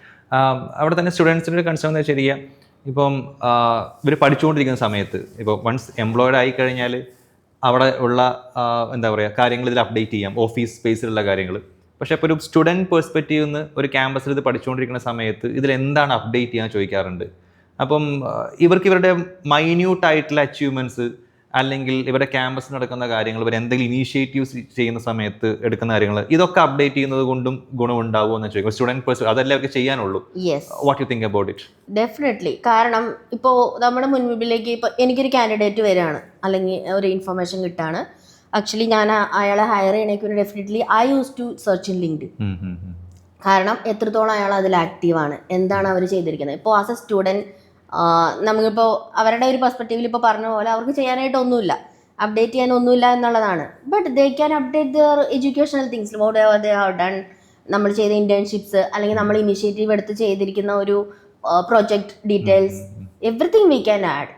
അവിടെ തന്നെ സ്റ്റുഡൻസിൻ്റെ ഒരു കൺസേൺ എന്ന് വെച്ച് കഴിഞ്ഞാൽ, ഇപ്പം ഇവർ പഠിച്ചുകൊണ്ടിരിക്കുന്ന സമയത്ത് ഇപ്പോൾ വൺസ് എംപ്ലോയിഡ് ആയി കഴിഞ്ഞാൽ അവിടെ ഉള്ള എന്താ പറയുക കാര്യങ്ങൾ ഇതിൽ അപ്ഡേറ്റ് ചെയ്യാം, ഓഫീസ് സ്പേസിലുള്ള കാര്യങ്ങൾ. പക്ഷേ ഇപ്പോൾ ഒരു സ്റ്റുഡൻറ്റ് പെർസ്പെക്റ്റീവ് നിന്ന് ഒരു ക്യാമ്പസിൽ ഇത് പഠിച്ചുകൊണ്ടിരിക്കുന്ന സമയത്ത് ഇതിൽ എന്താണ് അപ്ഡേറ്റ് ചെയ്യാൻ ചോദിക്കാറുണ്ട്. അപ്പം ഇവർക്ക് ഇവരുടെ മൈന്യൂട്ടായിട്ടുള്ള അച്ചീവ്മെൻറ്റ്സ് അല്ലെങ്കിൽ ഇവരുടെ ക്യാമ്പസിൽ നടക്കുന്ന കാര്യങ്ങൾ, ഇവർ എന്തെങ്കിലും ഇനീഷ്യേറ്റീവ്സ് ചെയ്യുന്ന സമയത്ത് എടുക്കുന്ന കാര്യങ്ങൾ, ഇതൊക്കെ അപ്ഡേറ്റ് ചെയ്യുന്നത് കൊണ്ടും ഗുണമുണ്ടാവുമോ എന്ന് ചോദിക്കും സ്റ്റുഡൻറ്റ് പേഴ്സൺ. അതല്ലേ അവർക്ക് ചെയ്യാനുള്ളൂ. What you think about it? Definitely. കാരണം ഇപ്പോൾ നമ്മുടെ മുൻപിലേക്ക് ഇപ്പോൾ എനിക്കൊരു കാൻഡിഡേറ്റ് വരികയാണ്, അല്ലെങ്കിൽ ഒരു ഇൻഫർമേഷൻ കിട്ടുകയാണ്, ആക്ച്വലി ഞാൻ അയാളെ ഹയർ ചെയ്യണമെങ്കിൽ definitely I use to search in LinkedIn. കാരണം എത്രത്തോളം അയാൾ അതിൽ ആക്റ്റീവാണ്, എന്താണ് അവർ ചെയ്തിരിക്കുന്നത്. ഇപ്പോൾ ആസ് എ സ്റ്റുഡൻറ്റ് നമുക്കിപ്പോൾ അവരുടെ ഒരു പെർസ്പെക്റ്റീവിൽ ഇപ്പോൾ പറഞ്ഞ പോലെ അവർക്ക് ചെയ്യാനായിട്ട് ഒന്നുമില്ല, അപ്ഡേറ്റ് ചെയ്യാൻ ഒന്നുമില്ല എന്നുള്ളതാണ്. But they can update there educational things, what ever they have done. നമ്മൾ ചെയ്ത ഇൻറ്റേൺഷിപ്സ്, അല്ലെങ്കിൽ നമ്മൾ ഇനിഷ്യേറ്റീവ് എടുത്ത് ചെയ്തിരിക്കുന്ന ഒരു project details, everything we can add.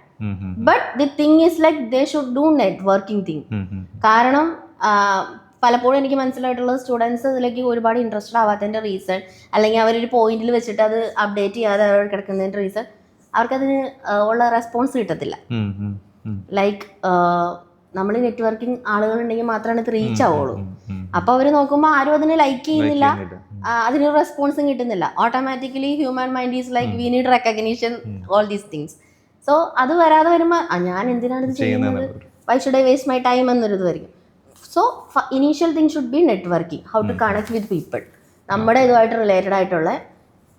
But the thing is like they should do networking thing. കാരണം പലപ്പോഴും എനിക്ക് മനസ്സിലായിട്ടുള്ള സ്റ്റുഡൻസ് ഇതിലേക്ക് ഒരുപാട് ഇൻട്രസ്റ്റഡ് ആവാത്തതിൻ്റെ റീസൺ, അല്ലെങ്കിൽ അവരൊരു പോയിന്റിൽ വെച്ചിട്ട് അത് അപ്ഡേറ്റ് ചെയ്യാതെ അവർ കിടക്കുന്നതിൻ്റെ റീസൺ, അവർക്കതിന് ഉള്ള റെസ്പോൺസ് കിട്ടത്തില്ല. ലൈക്ക് നമ്മൾ നെറ്റ്വർക്കിംഗ് ആളുകളുണ്ടെങ്കിൽ മാത്രമാണ് ഇത് റീച്ച് ആവുള്ളൂ. അപ്പോൾ അവർ നോക്കുമ്പോൾ ആരും അതിന് ലൈക്ക് ചെയ്യുന്നില്ല, അതിന് റെസ്പോൺസും കിട്ടുന്നില്ല. Automatically human mind is like we need recognition, all these things. So അത് വരാതെ വരുമ്പോൾ ഞാൻ എന്തിനാണ് ഇത് ചെയ്യുന്നത്, why should I waste my time എന്നൊരിത് വരും. So initial thing should be networking, how to connect with people. നമ്മുടെ ഇതുമായിട്ട് റിലേറ്റഡ് ആയിട്ടുള്ള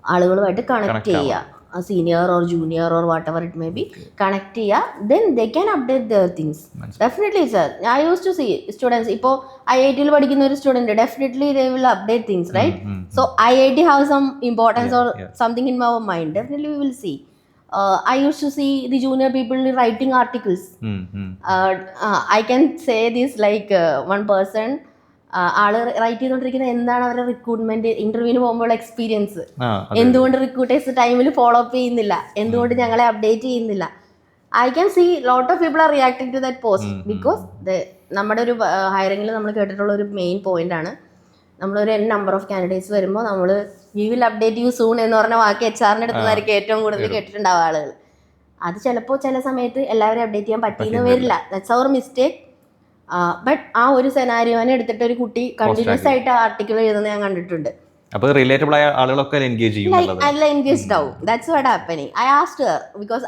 ആളുകളുമായിട്ട് കണക്ട് ചെയ്യുക, senior or junior or whatever it may be, connect ചെയ്യുക, then they can update their things. Definitely sir, I used to see students, ഇപ്പോൾ IIT-ൽ പഠിക്കുന്ന ഒരു student, definitely they will update things, right? So IIT have some importance or something in our mind, definitely we will see. I used to see the junior people writing articles. I can say this like one person, ആള് റൈറ്റ് ചെയ്തുകൊണ്ടിരിക്കുന്ന എന്താണ് അവരുടെ റിക്രൂട്ട്മെന്റ് ഇന്റർവ്യൂവിന് പോകുമ്പോൾ എക്സ്പീരിയൻസ്, എന്തുകൊണ്ട് റിക്രൂട്ടേഴ്സ് ടൈമിൽ ഫോളോ അപ്പ് ചെയ്യുന്നില്ല, എന്തുകൊണ്ട് ഞങ്ങളെ അപ്ഡേറ്റ് ചെയ്യുന്നില്ല. I can see lot of people are reacting to that post. Because നമ്മുടെ ഒരു ഹയറിംഗിൽ നമ്മൾ കേട്ടിട്ടുള്ള ഒരു മെയിൻ പോയിന്റ് ആണ്, നമ്മളൊരു നമ്പർ ഓഫ് കാൻഡിഡേറ്റ്സ് വരുമ്പോൾ നമ്മൾ we will update you soon എന്ന് പറഞ്ഞ വാക്ക് HR-ന്റെ അടുത്തുനിന്നായിരിക്കും ഏറ്റവും കൂടുതൽ കേട്ടിട്ടുണ്ടാവും ആളുകൾ. അത് ചിലപ്പോൾ ചില സമയത്ത് എല്ലാവരും അപ്ഡേറ്റ് ചെയ്യാൻ പറ്റിയെന്ന് വരില്ല, ദാറ്റ്സ് അവർ മിസ്റ്റേക്ക്. ബട്ട് ആ ഒരു സെനാരിയോനെ എടുത്തിട്ട് ഒരു കുട്ടി കണ്ടിന്യൂസ് ആയിട്ട് ആർട്ടിക്കിൾ എഴുതുന്നത് ഞാൻ കണ്ടിട്ടുണ്ട്. അപ്പോൾ റിലേറ്റബിൾ ആയ ആളുകളൊക്കെ എൻഗേജ് ചെയ്യും, അല്ല എൻഗേജ്ഡ് ആവും. That's what happening. I asked Har because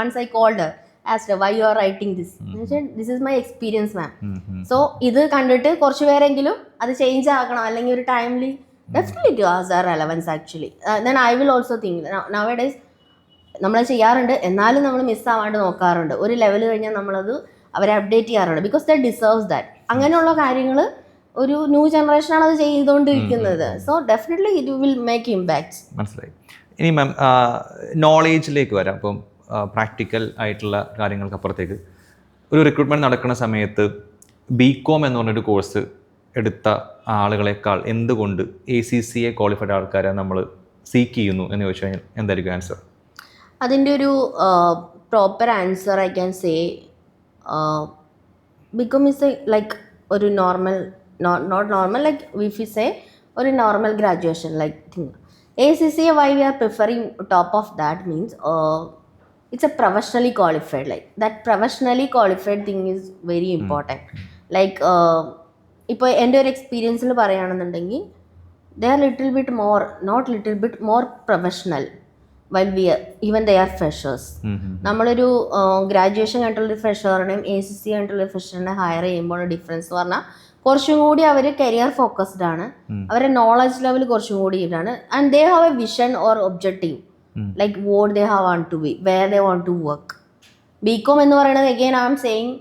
once I called her, asked her why you are writing this. I said this is my experience ma'am. So ഇത് കണ്ടിട്ട് കുറച്ച് പേരെങ്കിലും അത് ചേഞ്ച് ആക്കണം, അല്ലെങ്കിൽ ഒരു timely definitely it has a relevance actually. Then I will also think nowadays നമ്മൾ ചെയ്യാറുണ്ട്, എന്നാലും നമ്മൾ മിസ്സാവാണ്ട് നോക്കാറുണ്ട്. ഒരു ലെവൽ കഴിഞ്ഞാൽ നമ്മളത് അവരെ അപ്ഡേറ്റ് ചെയ്യാറുണ്ട്, ബിക്കോസ് ദ ഡിസേർവ്സ് ദാറ്റ്. അങ്ങനെയുള്ള കാര്യങ്ങൾ ഒരു ന്യൂ ജനറേഷനാണ് അത് ചെയ്തുകൊണ്ടിരിക്കുന്നത്. So definitely it will make impacts. മനസ്സിലായി. ഇനി മാം നോളേജിലേക്ക് വരാം. അപ്പം പ്രാക്ടിക്കൽ ആയിട്ടുള്ള കാര്യങ്ങൾക്ക് അപ്പുറത്തേക്ക് ഒരു റിക്രൂട്ട്മെൻറ്റ് നടക്കുന്ന സമയത്ത് BCom എന്ന് പറഞ്ഞൊരു കോഴ്സ് എടുത്ത ആളുകളെക്കാൾ എന്തുകൊണ്ട് ACCA ക്വാളിഫൈഡ് ആൾക്കാരെ നമ്മൾ സീക്ക് ചെയ്യുന്നു എന്ന് ചോദിച്ചു കഴിഞ്ഞാൽ എന്തായിരിക്കും ആൻസർ? അതിൻ്റെ ഒരു proper answer I can say BCom is like ഒരു normal, not normal, like if we say ഒരു normal graduation like thing. ACCA why we are preferring top of that means it's a professionally qualified, like that professionally qualified thing is very important. Like ഇപ്പോൾ എൻ്റെ ഒരു എക്സ്പീരിയൻസിൽ പറയുകയാണെന്നുണ്ടെങ്കിൽ they are little bit more, not little bit more professional while we are, even they are freshers. നമ്മളൊരു ഗ്രാജുവേഷൻ കണ്ടുള്ളൊരു ഫ്രഷറിനെയും ACCA കണ്ടുള്ള ഫ്രഷറിനെ ഹയർ ചെയ്യുമ്പോൾ ഡിഫറൻസ് എന്ന് പറഞ്ഞാൽ കുറച്ചും കൂടി അവർ കരിയർ ഫോക്കസ്ഡ് ആണ്, അവരുടെ നോളജ് ലെവൽ കുറച്ചും കൂടി ഇതാണ്. And they have a vision or objective, like what they have want to be, where they want to work. BCom എന്ന് പറയുന്നത് അഗെയിൻ ഐ ആം സെയിങ്,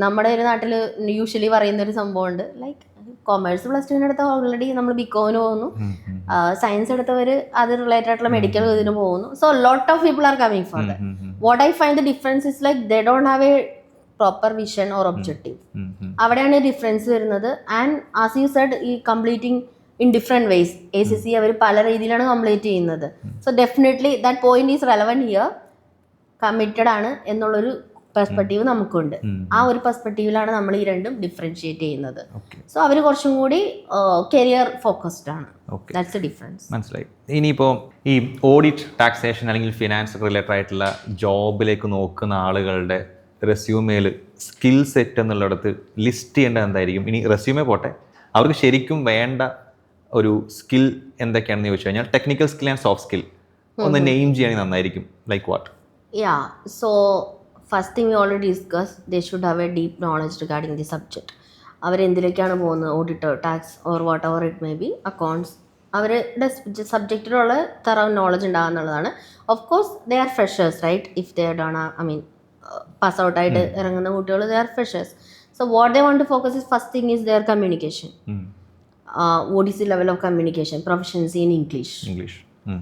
നമ്മുടെ ഒരു നാട്ടിൽ യൂഷ്വലി പറയുന്നൊരു സംഭവമുണ്ട്, ലൈക്ക് കൊമേഴ്സ് പ്ലസ് ടുവിന് എടുത്ത ഓൾറെഡി നമ്മൾ ബികോമിന് പോകുന്നു, സയൻസ് എടുത്തവർ അത് റിലേറ്റഡ് ആയിട്ടുള്ള മെഡിക്കൽ ഇതിന് പോകുന്നു. So lot of people are coming for that. What I find the difference is like they don't have a proper vision or objective. അവിടെയാണ് ഡിഫറൻസ് വരുന്നത്. ആൻഡ് ആസ് യു സെഡ്, ഈ completing in different ways, ACC അവർ പല രീതിയിലാണ് കംപ്ലീറ്റ് ചെയ്യുന്നത്. So definitely that point is relevant here. Committed ആണ് എന്നുള്ളൊരു പെർസ്പെക്റ്റീവ് നമുക്കുണ്ട്. ആ ഒരു പെർസ്പെക്റ്റീവിലാണ് നമ്മൾ ഈ രണ്ടും ഡിഫറൻഷിയേറ്റ് ചെയ്യുന്നത്. സോ അവർ കുറച്ചും കൂടി കരിയർ ഫോക്കസ്ഡ് ആണ്. That's A difference. മനസ്സിലായി. ഇനിയിപ്പോൾ ഈ ഓഡിറ്റ്, ടാക്സേഷൻ അല്ലെങ്കിൽ ഫിനാൻസ് റിലേറ്റഡ് ആയിട്ടുള്ള ജോബിലേക്ക് നോക്കുന്ന ആളുകളുടെ റെസ്യൂമേൽ സ്കിൽ സെറ്റ് എന്നുള്ളിടത്ത് ലിസ്റ്റ് ചെയ്യേണ്ടത് എന്തായിരിക്കും? ഇനി റെസ്യൂമേ പോട്ടെ, അവർക്ക് ശരിക്കും വേണ്ട ഒരു സ്കിൽ എന്തൊക്കെയാണെന്ന് ചോദിച്ചു കഴിഞ്ഞാൽ technical skill and soft skill ഒന്ന് നെയിം ചെയ്യുകയാണെങ്കിൽ നന്നായിരിക്കും. Like what? So first thing we already discuss, they should have a deep knowledge regarding the subject. അവരെന്തിലേക്കാണ് പോകുന്നത്, auditor, tax or whatever it may be, accounts, അവരുടെ സബ്ജക്റ്റിലുള്ള തറ നോളജ് ഉണ്ടാകുന്നുള്ളതാണ്. Of course they are freshers, right? If they don't, I mean pass ഔട്ടായിട്ട് ഇറങ്ങുന്ന കുട്ടികൾ, they are freshers. So what they want to focus is, first thing is their communication. What is the level of communication, proficiency in English.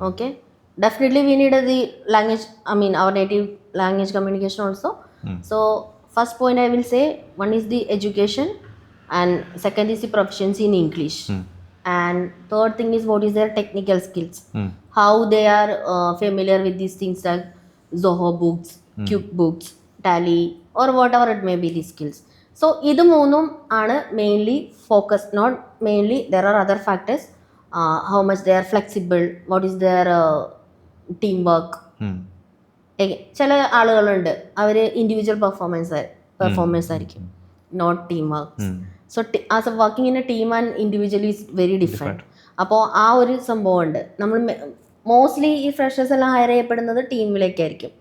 Okay, definitely we need the language, I mean our native language communication also. So first point I will say, one is the education, and second is the proficiency in English. And third thing is what is their technical skills, how they are familiar with these things like Zoho books, QuickBooks, Tally, or whatever it may be, the skills. So ഇത് മൂന്നും ആണ് mainly focus. Not mainly, there are other factors. How much they are flexible, what is their team work. ചില ആളുകളുണ്ട്, അവർ ഇൻഡിവിജ്വൽ പെർഫോമൻസ് ആയിരിക്കും, not team work. So as a working in a team and individual is very different. അപ്പോൾ ആ ഒരു സംഭവം ഉണ്ട്. നമ്മൾ മോസ്റ്റ്ലി ഈ ഫ്രഷേഴ്സ് എല്ലാം ഹയർ ചെയ്യപ്പെടുന്നത് ടീമിലേക്കായിരിക്കും.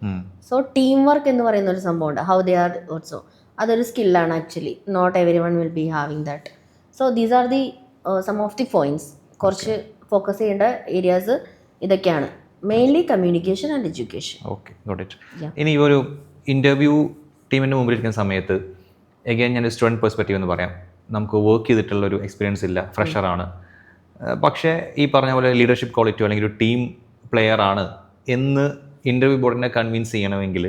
സോ ടീം വർക്ക് എന്ന് പറയുന്ന ഒരു സംഭവമുണ്ട്, ഹൗ ദേ ആർ ഓൾസോ. അതൊരു സ്കില്ലാണ് actually. Not everyone will be having that. So these are the some of the points. കുറച്ച് ഫോക്കസ് ചെയ്യേണ്ട ഏരിയാസ് ഇതൊക്കെയാണ്, mainly communication and education. Okay, got it. ഇനി ഈ ഒരു ഇൻ്റർവ്യൂ ടീമിൻ്റെ മുമ്പിലിരിക്കുന്ന സമയത്ത് എഗെയിൻ ഞാൻ സ്റ്റുഡൻറ്റ് പെർസ്പെക്റ്റീവ് എന്ന് പറയാം. നമുക്ക് വർക്ക് ചെയ്തിട്ടുള്ളൊരു എക്സ്പീരിയൻസ് ഇല്ല, ഫ്രഷറാണ്. പക്ഷേ ഈ പറഞ്ഞ പോലെ ലീഡർഷിപ്പ് ക്വാളിറ്റിയോ അല്ലെങ്കിൽ ഒരു ടീം പ്ലെയർ ആണ് എന്ന് ഇൻ്റർവ്യൂ ബോർഡിനെ കൺവിൻസ് ചെയ്യണമെങ്കിൽ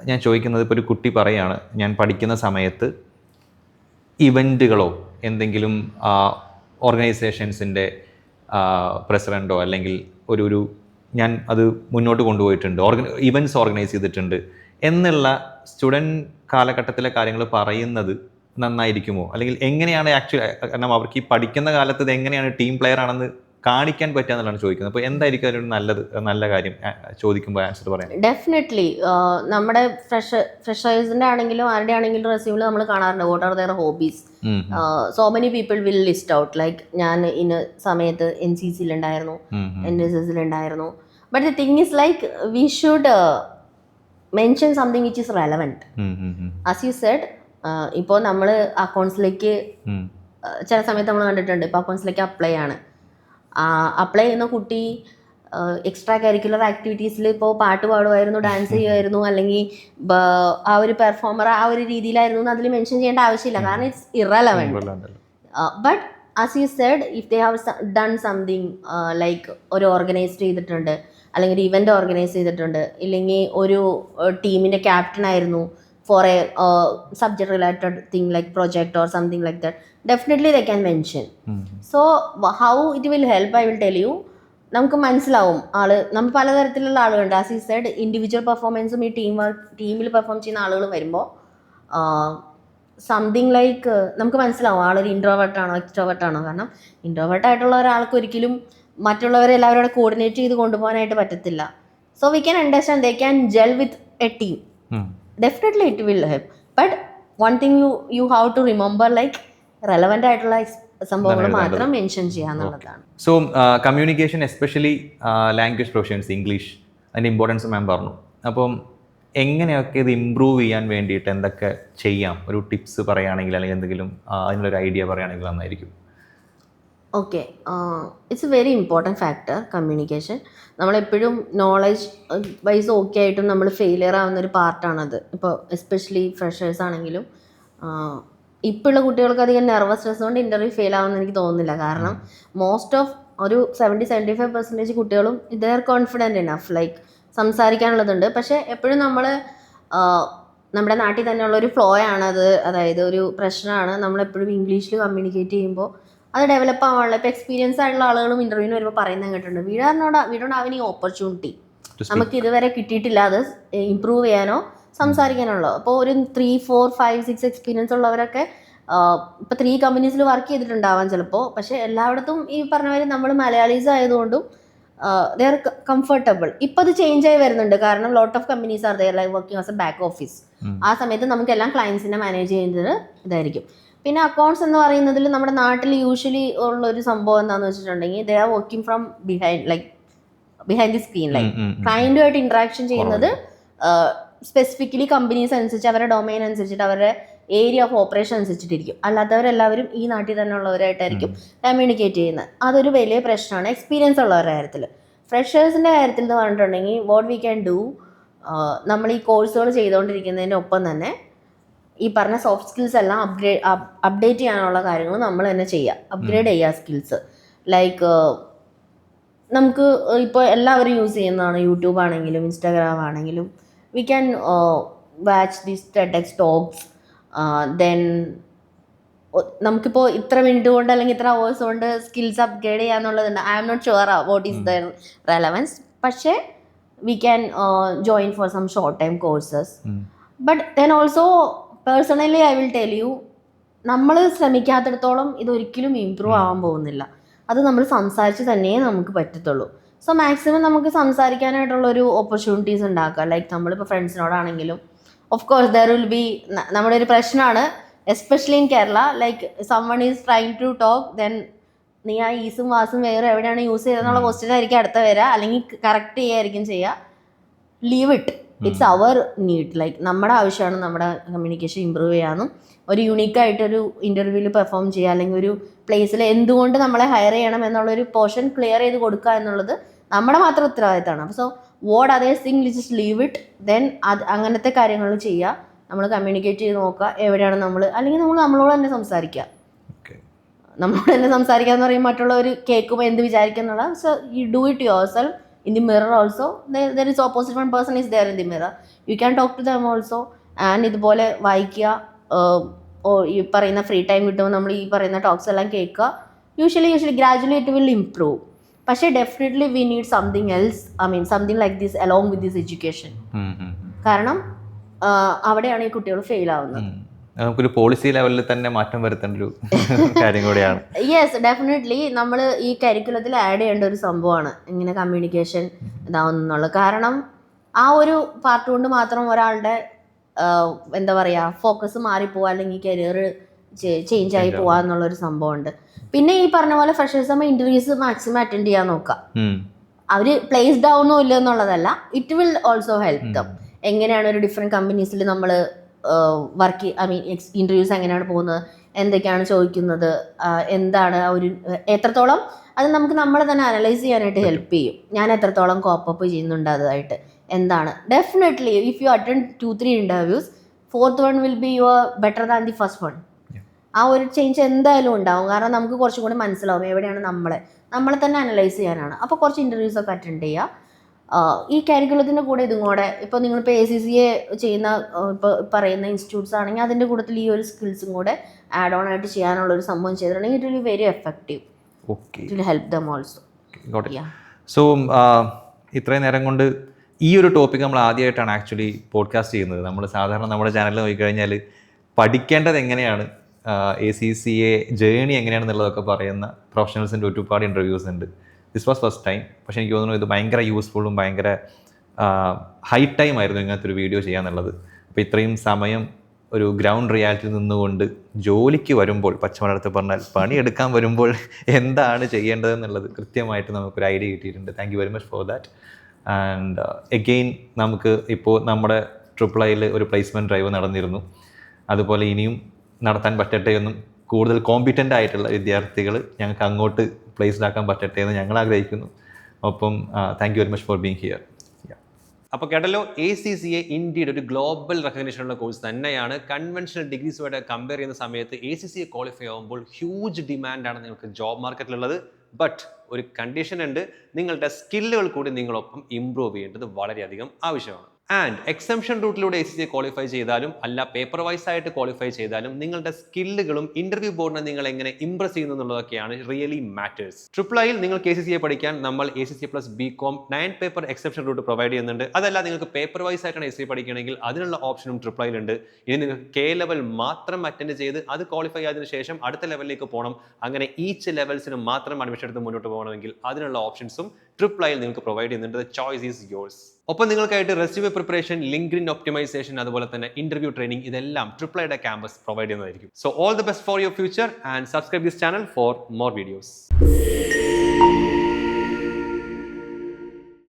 ഞാൻ ചോദിക്കുന്നത്, ഇപ്പോൾ ഒരു കുട്ടി പറയാണ്, ഞാൻ പഠിക്കുന്ന സമയത്ത് ഇവൻറ്റുകളോ എന്തെങ്കിലും ഓർഗനൈസേഷൻസിൻ്റെ പ്രസിഡൻറ്റോ അല്ലെങ്കിൽ ഒരു ഞാൻ അത് മുന്നോട്ട് കൊണ്ടുപോയിട്ടുണ്ട്, ഇവൻറ്റ്സ് ഓർഗനൈസ് ചെയ്തിട്ടുണ്ട് എന്നുള്ള സ്റ്റുഡൻറ്റ് കാലഘട്ടത്തിലെ കാര്യങ്ങൾ പറയുന്നത് നന്നായിരിക്കുമോ? അല്ലെങ്കിൽ എങ്ങനെയാണ് ആക്ച്വലി, കാരണം അവർക്ക് ഈ പഠിക്കുന്ന കാലത്ത് ഇത് എങ്ങനെയാണ് ടീം പ്ലെയർ ആണെന്ന് കാണിക്കാൻ പറ്റുക എന്നുള്ളതാണ് ചോദിക്കുന്നത്. അപ്പോൾ എന്തായിരിക്കും അതിലൊരു നല്ല കാര്യം ചോദിക്കുമ്പോൾ ആൻസർ പറയാം? ഡെഫിനറ്റ്ലി നമ്മുടെ ഫ്രഷേഴ്സിൻ്റെ ആണെങ്കിലും ആരുടെ ആണെങ്കിലും റെസ്യൂമിൽ നമ്മൾ കാണാറുണ്ട്, what are their hobbies. So many people will list out, like ഞാൻ ഇന്ന സമയത്ത് NCCയിലുണ്ടായിരുന്നു, NSSയിലുണ്ടായിരുന്നു. But the thing is like we should mention something which is relevant. As you said, ഇപ്പോൾ നമ്മൾ അക്കൗണ്ട്സിലേക്ക് ചില സമയത്ത് നമ്മൾ കണ്ടിട്ടുണ്ട്, ഇപ്പോൾ അക്കൗണ്ട്സിലേക്ക് അപ്ലൈ ചെയ്യുന്ന കുട്ടി എക്സ്ട്രാ കരിക്കുലർ ആക്ടിവിറ്റീസിൽ ഇപ്പോൾ പാട്ട് പാടുമായിരുന്നു, ഡാൻസ് ചെയ്യുമായിരുന്നു, അല്ലെങ്കിൽ ആ ഒരു പെർഫോമർ ആ ഒരു രീതിയിലായിരുന്നു എന്ന് അതിൽ മെൻഷൻ ചെയ്യേണ്ട ആവശ്യമില്ല, കാരണം it's irrelevant. But as you Z, if they have done something like ഒരു ഓർഗനൈസ് ചെയ്തിട്ടുണ്ട്, അല്ലെങ്കിൽ ഒരു ഇവൻ്റ് ഓർഗനൈസ് ചെയ്തിട്ടുണ്ട്, ഇല്ലെങ്കിൽ ഒരു ടീമിൻ്റെ ക്യാപ്റ്റൻ ആയിരുന്നു for a subject related thing like project or something like that, definitely they can mention. So how it will help, I will tell you. നമുക്ക് മനസ്സിലാവും നമ്മൾ പലതരത്തിലുള്ള ആളുകളുണ്ട്. ആസ് യു സെഡ്, ഇൻഡിവിജ്വൽ പെർഫോമൻസും ഈ ടീമിൽ പെർഫോം ചെയ്യുന്ന ആളുകൾ വരുമ്പോൾ സംതിങ് ലൈക്ക് നമുക്ക് മനസ്സിലാവും ആളൊരു ഇൻട്രോവേർട്ടാണോ എക്സ്ട്രോവേർട്ടാണോ. കാരണം ഇൻട്രോവേർട്ടായിട്ടുള്ള ഒരാൾക്ക് ഒരിക്കലും മറ്റുള്ളവരെ എല്ലാവരോടും കോർഡിനേറ്റ് ചെയ്ത് കൊണ്ടുപോകാനായിട്ട് പറ്റത്തില്ല. So we can understand, they can gel with a team. Definitely it will help, but one thing you have to remember, like relevant ആയിട്ടുള്ള സംഭവങ്ങൾ മാത്രം മെൻഷൻ ചെയ്യാന്നുള്ളതാണ്. So communication, especially language professions, English, അതിൻ്റെ ഇമ്പോർട്ടൻസ് മാം പറഞ്ഞു. അപ്പം എങ്ങനെയൊക്കെ ഇത് ഇമ്പ്രൂവ് ചെയ്യാൻ വേണ്ടിയിട്ട് എന്തൊക്കെ ചെയ്യാം, ഒരു ടിപ്സ് പറയുകയാണെങ്കിൽ അല്ലെങ്കിൽ എന്തെങ്കിലും അതിനുള്ളൊരു ഐഡിയ പറയുകയാണെങ്കിൽ നന്നായിരിക്കും. Okay, it's A very important factor communication. നമ്മളെപ്പോഴും നോളജ് വൈസ് ഓക്കെ ആയിട്ടും നമ്മൾ ഫെയിലിയർ ആവുന്നൊരു പാർട്ടാണത്. ഇപ്പോൾ എസ്പെഷ്യലി ഫ്രഷേഴ്സ് ആണെങ്കിലും ഇപ്പോഴുള്ള കുട്ടികൾക്ക് അധികം നെർവസ്നെസ് കൊണ്ട് ഇൻ്റർവ്യൂ ഫെയിൽ ആവുമെന്ന് എനിക്ക് തോന്നുന്നില്ല. കാരണം മോസ്റ്റ് ഓഫ് ഒരു 70-75% കുട്ടികളും ഇതർ കോൺഫിഡൻറ്റ് ഇനഫ് ലൈക്ക് സംസാരിക്കാനുള്ളതുണ്ട്. പക്ഷേ എപ്പോഴും നമ്മൾ നമ്മുടെ നാട്ടിൽ തന്നെയുള്ള ഒരു ഫ്ലോ ആണത്, അതായത് ഒരു പ്രശ്നമാണ് നമ്മളെപ്പോഴും ഇംഗ്ലീഷിൽ കമ്മ്യൂണിക്കേറ്റ് ചെയ്യുമ്പോൾ അത് ഡെവലപ്പ് ആവാനുള്ള. ഇപ്പോൾ എക്സ്പീരിയൻസ് ആയിട്ടുള്ള ആളുകളും ഇൻ്റർവ്യൂവിന് വരുമ്പോൾ പറയുന്നത് കേട്ടിട്ടുണ്ട്, V don't have any opportunity, നമുക്ക് ഇതുവരെ കിട്ടിയിട്ടില്ല അത് ഇമ്പ്രൂവ് ചെയ്യാനോ സംസാരിക്കാനുള്ളൂ. അപ്പോൾ ഒരു 3, 4, 5, 6 എക്സ്പീരിയൻസ് ഉള്ളവരൊക്കെ ഇപ്പോൾ 3 കമ്പനീസിൽ വർക്ക് ചെയ്തിട്ടുണ്ടാവാം ചിലപ്പോൾ. പക്ഷേ എല്ലായിടത്തും ഈ പറഞ്ഞ മാതിരി നമ്മൾ മലയാളീസ് ആയതുകൊണ്ടും ദേ ആർ കംഫർട്ടബിൾ. ഇപ്പം അത് ചേഞ്ച് ആയി വരുന്നുണ്ട്, കാരണം lot of companies are there like working as A back office. ആ സമയത്ത് നമുക്കെല്ലാം ക്ലയൻസിനെ മാനേജ് ചെയ്യുന്നത് ഇതായിരിക്കും. പിന്നെ അക്കൗണ്ട്സ് എന്ന് പറയുന്നതിൽ നമ്മുടെ നാട്ടിൽ യൂഷ്വലി ഉള്ളൊരു സംഭവം എന്താണെന്ന് വെച്ചിട്ടുണ്ടെങ്കിൽ they are working from behind the screen. Like ക്ലയൻറ്റുമായിട്ട് ഇൻട്രാക്ഷൻ ചെയ്യുന്നത് സ്പെസിഫിക്കലി കമ്പനീസ് അനുസരിച്ച്, അവരുടെ ഡൊമൈൻ അനുസരിച്ചിട്ട്, അവരുടെ ഏരിയ ഓഫ് ഓപ്പറേഷൻ അനുസരിച്ചിട്ടിരിക്കും. അല്ലാത്തവരെല്ലാവരും ഈ നാട്ടിൽ തന്നെ ഉള്ളവരായിട്ടായിരിക്കും കമ്മ്യൂണിക്കേറ്റ് ചെയ്യുന്നത്. അതൊരു വലിയ പ്രശ്നമാണ് എക്സ്പീരിയൻസ് ഉള്ളവരുടെ കാര്യത്തിൽ. ഫ്രഷേഴ്സിൻ്റെ കാര്യത്തിൽ എന്ന് പറഞ്ഞിട്ടുണ്ടെങ്കിൽ വാട്ട് വി ക്യാൻ ഡു, നമ്മൾ ഈ കോഴ്സുകൾ ചെയ്തുകൊണ്ടിരിക്കുന്നതിൻ്റെ ഒപ്പം തന്നെ ഈ പറഞ്ഞ സോഫ്റ്റ് സ്കിൽസ് എല്ലാം അപ്ഡേറ്റ് ചെയ്യാനുള്ള കാര്യങ്ങൾ നമ്മൾ തന്നെ ചെയ്യുക, അപ്ഗ്രേഡ് ചെയ്യുക സ്കിൽസ്. ലൈക്ക് നമുക്ക് ഇപ്പോൾ എല്ലാവരും യൂസ് ചെയ്യുന്നതാണ്, യൂട്യൂബ് ആണെങ്കിലും ഇൻസ്റ്റാഗ്രാം ആണെങ്കിലും. We can watch these TEDx talks. Then നമുക്കിപ്പോൾ ഇത്ര മിനിറ്റ് കൊണ്ട് അല്ലെങ്കിൽ ഇത്ര അവേഴ്സ് കൊണ്ട് സ്കിൽസ് അപ്ഗ്രേഡ് ചെയ്യാന്നുള്ളതുണ്ട്. I am not sure what is the relevance. പക്ഷേ we can join for some short time courses. But then also personally I will tell you, നമ്മൾ ശ്രമിക്കാത്തിടത്തോളം ഇതൊരിക്കലും ഇമ്പ്രൂവ് ആവാൻ പോകുന്നില്ല. അത് നമ്മൾ സംസാരിച്ച് തന്നെയേ നമുക്ക് പറ്റത്തുള്ളൂ. സോ മാക്സിമം നമുക്ക് സംസാരിക്കാനായിട്ടുള്ളൊരു ഓപ്പർച്യൂണിറ്റീസ് ഉണ്ടാക്കുക. ലൈക്ക് നമ്മളിപ്പോൾ ഫ്രണ്ട്സിനോടാണെങ്കിലും of course there will be, നമ്മുടെ ഒരു പ്രശ്നമാണ് especially in Kerala, like someone is trying to talk, then നീ ആ ഈസും വാസും വേറെ എവിടെയാണ് യൂസ് ചെയ്തതെന്നുള്ള ക്വസ്റ്റ്യൻ ആയിരിക്കും അടുത്ത വരിക, അല്ലെങ്കിൽ കറക്റ്റ് ചെയ്യുകയായിരിക്കും ചെയ്യുക. Leave it, it's our need. Like നമ്മുടെ ആവശ്യമാണ് നമ്മുടെ കമ്മ്യൂണിക്കേഷൻ ഇമ്പ്രൂവ് ചെയ്യാനും ഒരു യുണീക്കായിട്ടൊരു ഇൻ്റർവ്യൂവിൽ പെർഫോം ചെയ്യുക, അല്ലെങ്കിൽ ഒരു പ്ലേസിൽ എന്തുകൊണ്ട് നമ്മളെ ഹയർ ചെയ്യണം എന്നുള്ളൊരു പോർഷൻ ക്ലിയർ ചെയ്ത് കൊടുക്കുക എന്നുള്ളത് നമ്മുടെ മാത്രം ഉത്തരവാദിത്തമാണ്. അപ്പോൾ so what others think just leave it. Then അങ്ങനത്തെ കാര്യങ്ങൾ ചെയ്യുക, നമ്മൾ കമ്മ്യൂണിക്കേറ്റ് ചെയ്ത് നോക്കുക എവിടെയാണ് നമ്മൾ, അല്ലെങ്കിൽ നമ്മൾ നമ്മളോട് തന്നെ സംസാരിക്കുക. നമ്മളോട് തന്നെ സംസാരിക്കുക എന്ന് പറയുമ്പോൾ മറ്റുള്ളവർ കേൾക്കുമ്പോൾ എന്ത് വിചാരിക്കുക എന്നുള്ള. So you do it your self. In the mirror also, there is opposite one person is there in the mirror. You can talk to them also. And ഇതുപോലെ വായിക്കുക, ഈ പറയുന്ന ഫ്രീ ടൈം കിട്ടുമ്പോൾ നമ്മൾ ഈ പറയുന്ന ടോക്സ് എല്ലാം കേൾക്കുക. Usually gradually it will improve. പക്ഷേ definitely we need something else, I mean something like this along with this education. കാരണം അവിടെയാണ് ഈ കുട്ടികൾ ഫെയിൽ ആവുന്നത്. നമുക്കൊരു പോളിസി ലെവലിൽ തന്നെ മാറ്റം വരുത്തേണ്ട ഒരു കാര്യം കൂടിയാണ്. യെസ്, ഡെഫിനറ്റ്ലി നമ്മൾ ഈ കരിക്കുലത്തിൽ ആഡ് ചെയ്യേണ്ട ഒരു സംഭവമാണ് ഇങ്ങനെ കമ്മ്യൂണിക്കേഷൻ ഇതാവുന്നുള്ളത്. കാരണം ആ ഒരു പാർട്ട് കൊണ്ട് മാത്രം ഒരാളുടെ എന്താ പറയുക ഫോക്കസ് മാറിപ്പോവുക, അല്ലെങ്കിൽ കരിയർ ചേഞ്ച് ആയി പോവുക എന്നുള്ളൊരു സംഭവമുണ്ട്. പിന്നെ ഈ പറഞ്ഞ പോലെ ഫ്രഷേഴ്സ് നമ്മൾ ഇൻ്റർവ്യൂസ് മാക്സിമം അറ്റൻഡ് ചെയ്യാൻ നോക്കുക. അവർ പ്ലേസ്ഡ് ആവുന്നോ ഇല്ല എന്നുള്ളതല്ല, it will also help them. എങ്ങനെയാണ് ഒരു ഡിഫറെൻറ്റ് കമ്പനീസിൽ നമ്മൾ വർക്ക്, ഐ മീൻ ഇൻ്റർവ്യൂസ് എങ്ങനെയാണ് പോകുന്നത്, എന്തൊക്കെയാണ് ചോദിക്കുന്നത്, എന്താണ് ഒരു എത്രത്തോളം അത് നമുക്ക് നമ്മളെ തന്നെ അനലൈസ് ചെയ്യാനായിട്ട് ഹെൽപ്പ് ചെയ്യും. ഞാൻ എത്രത്തോളം കോപ്പപ്പ് ചെയ്യുന്നുണ്ട് അതായിട്ട് എന്താണ്. Definitely if you attend 2-3 interviews, 4th one will be your better than the first one. ആ ഒരു ചേഞ്ച് എന്തായാലും ഉണ്ടാവും. കാരണം നമുക്ക് കുറച്ചും കൂടി മനസ്സിലാവും എവിടെയാണ് നമ്മളെ തന്നെ അനലൈസ് ചെയ്യാനാണ്. അപ്പോൾ കുറച്ച് ഇൻ്റർവ്യൂസ് ഒക്കെ അറ്റൻഡ് ചെയ്യുക. ഈ കരിക്കുലത്തിൻ്റെ കൂടെ ഇതും കൂടെ, ഇപ്പോൾ നിങ്ങളിപ്പോൾ ACCA ചെയ്യുന്ന ഇപ്പോൾ പറയുന്ന ഇൻസ്റ്റിറ്റ്യൂട്ട്സ് ആണെങ്കിൽ അതിൻ്റെ കൂട്ടത്തിൽ ഈ ഒരു സ്കിൽസും കൂടെ ആഡ് ഓൺ ആയിട്ട് ചെയ്യാനുള്ളൊരു സംഭവം ചെയ്തിട്ടുണ്ടെങ്കിൽ it will be very effective. It will help them also. So ഇത്രയും നേരം കൊണ്ട് ഈ ഒരു ടോപ്പിക് നമ്മൾ ആദ്യമായിട്ടാണ് ആക്ച്വലി പോഡ്കാസ്റ്റ് ചെയ്യുന്നത്. നമ്മൾ സാധാരണ നമ്മുടെ ചാനലിൽ നോക്കിക്കഴിഞ്ഞാൽ പഠിക്കേണ്ടത് എങ്ങനെയാണ്, ACCA ജേണി എങ്ങനെയാണെന്നുള്ളതൊക്കെ പറയുന്ന പ്രൊഫഷണൽസിൻ്റെ ഒരുപാട് ഇൻ്റർവ്യൂസ് ഉണ്ട്. This was first time. പക്ഷേ എനിക്ക് തോന്നുന്നു ഇത് ഭയങ്കര യൂസ്ഫുള്ളും ഭയങ്കര ഹൈ ടൈം ആയിരുന്നു ഇങ്ങനത്തെ ഒരു വീഡിയോ ചെയ്യാന്നുള്ളത്. അപ്പോൾ ഇത്രയും സമയം ഒരു ഗ്രൗണ്ട് റിയാലിറ്റിയിൽ നിന്നുകൊണ്ട് ജോലിക്ക് വരുമ്പോൾ, പച്ചമലയാളത്തിൽ പറഞ്ഞാൽ പണിയെടുക്കാൻ വരുമ്പോൾ എന്താണ് ചെയ്യേണ്ടതെന്നുള്ളത് കൃത്യമായിട്ട് നമുക്കൊരു ഐഡിയ കിട്ടിയിട്ടുണ്ട്. Thank you very much for that. And again നമുക്ക് ഇപ്പോൾ നമ്മുടെ IIIൽ ഒരു പ്ലേസ്മെൻറ്റ് ഡ്രൈവ് നടന്നിരുന്നു. അതുപോലെ ഇനിയും നടത്താൻ പറ്റട്ടെ എന്നും കൂടുതൽ കോമ്പിറ്റൻ്റ് ആയിട്ടുള്ള വിദ്യാർത്ഥികൾ ഞങ്ങൾക്ക് അങ്ങോട്ട് പ്ലേസ്ഡ് ആക്കാൻ പറ്റട്ടെ എന്ന് ഞങ്ങൾ ആഗ്രഹിക്കുന്നു. ഒപ്പം thank you very much for being here. അപ്പോൾ കേട്ടല്ലോ, ACCA ഇന്ത്യയുടെ ഒരു ഗ്ലോബൽ റെക്കഗ്നേഷനുള്ള കോഴ്സ് തന്നെയാണ്. കൺവെൻഷണൽ ഡിഗ്രീസുമായിട്ട് കമ്പയർ ചെയ്യുന്ന സമയത്ത് ACCA ക്വാളിഫൈ ആകുമ്പോൾ ഹ്യൂജ് ഡിമാൻഡാണ് നിങ്ങൾക്ക് ജോബ് മാർക്കറ്റിലുള്ളത്. ബട്ട് ഒരു കണ്ടീഷൻ ഉണ്ട്, നിങ്ങളുടെ സ്കില്ലുകൾ കൂടി നിങ്ങളൊപ്പം ഇംപ്രൂവ് ചെയ്യേണ്ടത് വളരെയധികം ആവശ്യമാണ്. ആൻഡ് എക്സംഷൻ റൂട്ടിലൂടെ ACCA ക്വാളിഫൈ ചെയ്താലും അല്ല പേപ്പർ വൈസ് ആയിട്ട് ക്വാളിഫൈ ചെയ്താലും നിങ്ങളുടെ സ്കില്ലുകളും ഇന്റർവ്യൂ ബോർഡിനെ നിങ്ങൾ എങ്ങനെ ഇംപ്രസ് ചെയ്യുന്നു എന്നുള്ളതൊക്കെയാണ് റിയലി മാറ്റേഴ്സ്. ട്രിപ്പിൾ ഐയിൽ നിങ്ങൾക്ക് ACCA പഠിക്കാൻ നമ്മൾ ACCA plus BCom 9 paper exemption route provide ചെയ്യുന്നുണ്ട്. അതല്ല നിങ്ങൾക്ക് പേപ്പർ വൈസ് ആയിട്ടാണ് ACCA പഠിക്കുകയാണെങ്കിൽ അതിനുള്ള ഓപ്ഷനും ട്രിപ്പിൾ ഐയിലുണ്ട്. ഇനി നിങ്ങൾക്ക് K ലെവൽ മാത്രം അറ്റൻഡ് ചെയ്ത് അത് ക്വാളിഫൈ ആയതിനു ശേഷം അടുത്ത ലെവലിലേക്ക് പോകണം, അങ്ങനെ ഈച്ച് ലെവൽസിന് മാത്രം അഡ്മിഷൻ എടുത്ത് മുന്നോട്ട് പോകണമെങ്കിൽ അതിനുള്ള ഓപ്ഷൻസും ട്രിപ്പിൾ ഐയിൽ നിങ്ങൾക്ക് പ്രൊവൈഡ് ചെയ്യുന്നുണ്ട്. The choice is yours. ഒപ്പം നിങ്ങൾക്കായിട്ട് റെസ്യൂമെ പ്രിപ്പറേഷൻ, ലിങ്ക്ഡിൻ ഒപ്റ്റിമൈസേഷൻ, അതുപോലെ തന്നെ ഇന്റർവ്യൂ ട്രെയിനിങ്, ഇതെല്ലാം ട്രിപ്പിൾ ഐയുടെ ക്യാമ്പസ് പ്രൊവൈഡ് ചെയ്യുന്നതായിരിക്കും. So all the best for your future and subscribe this channel for more videos.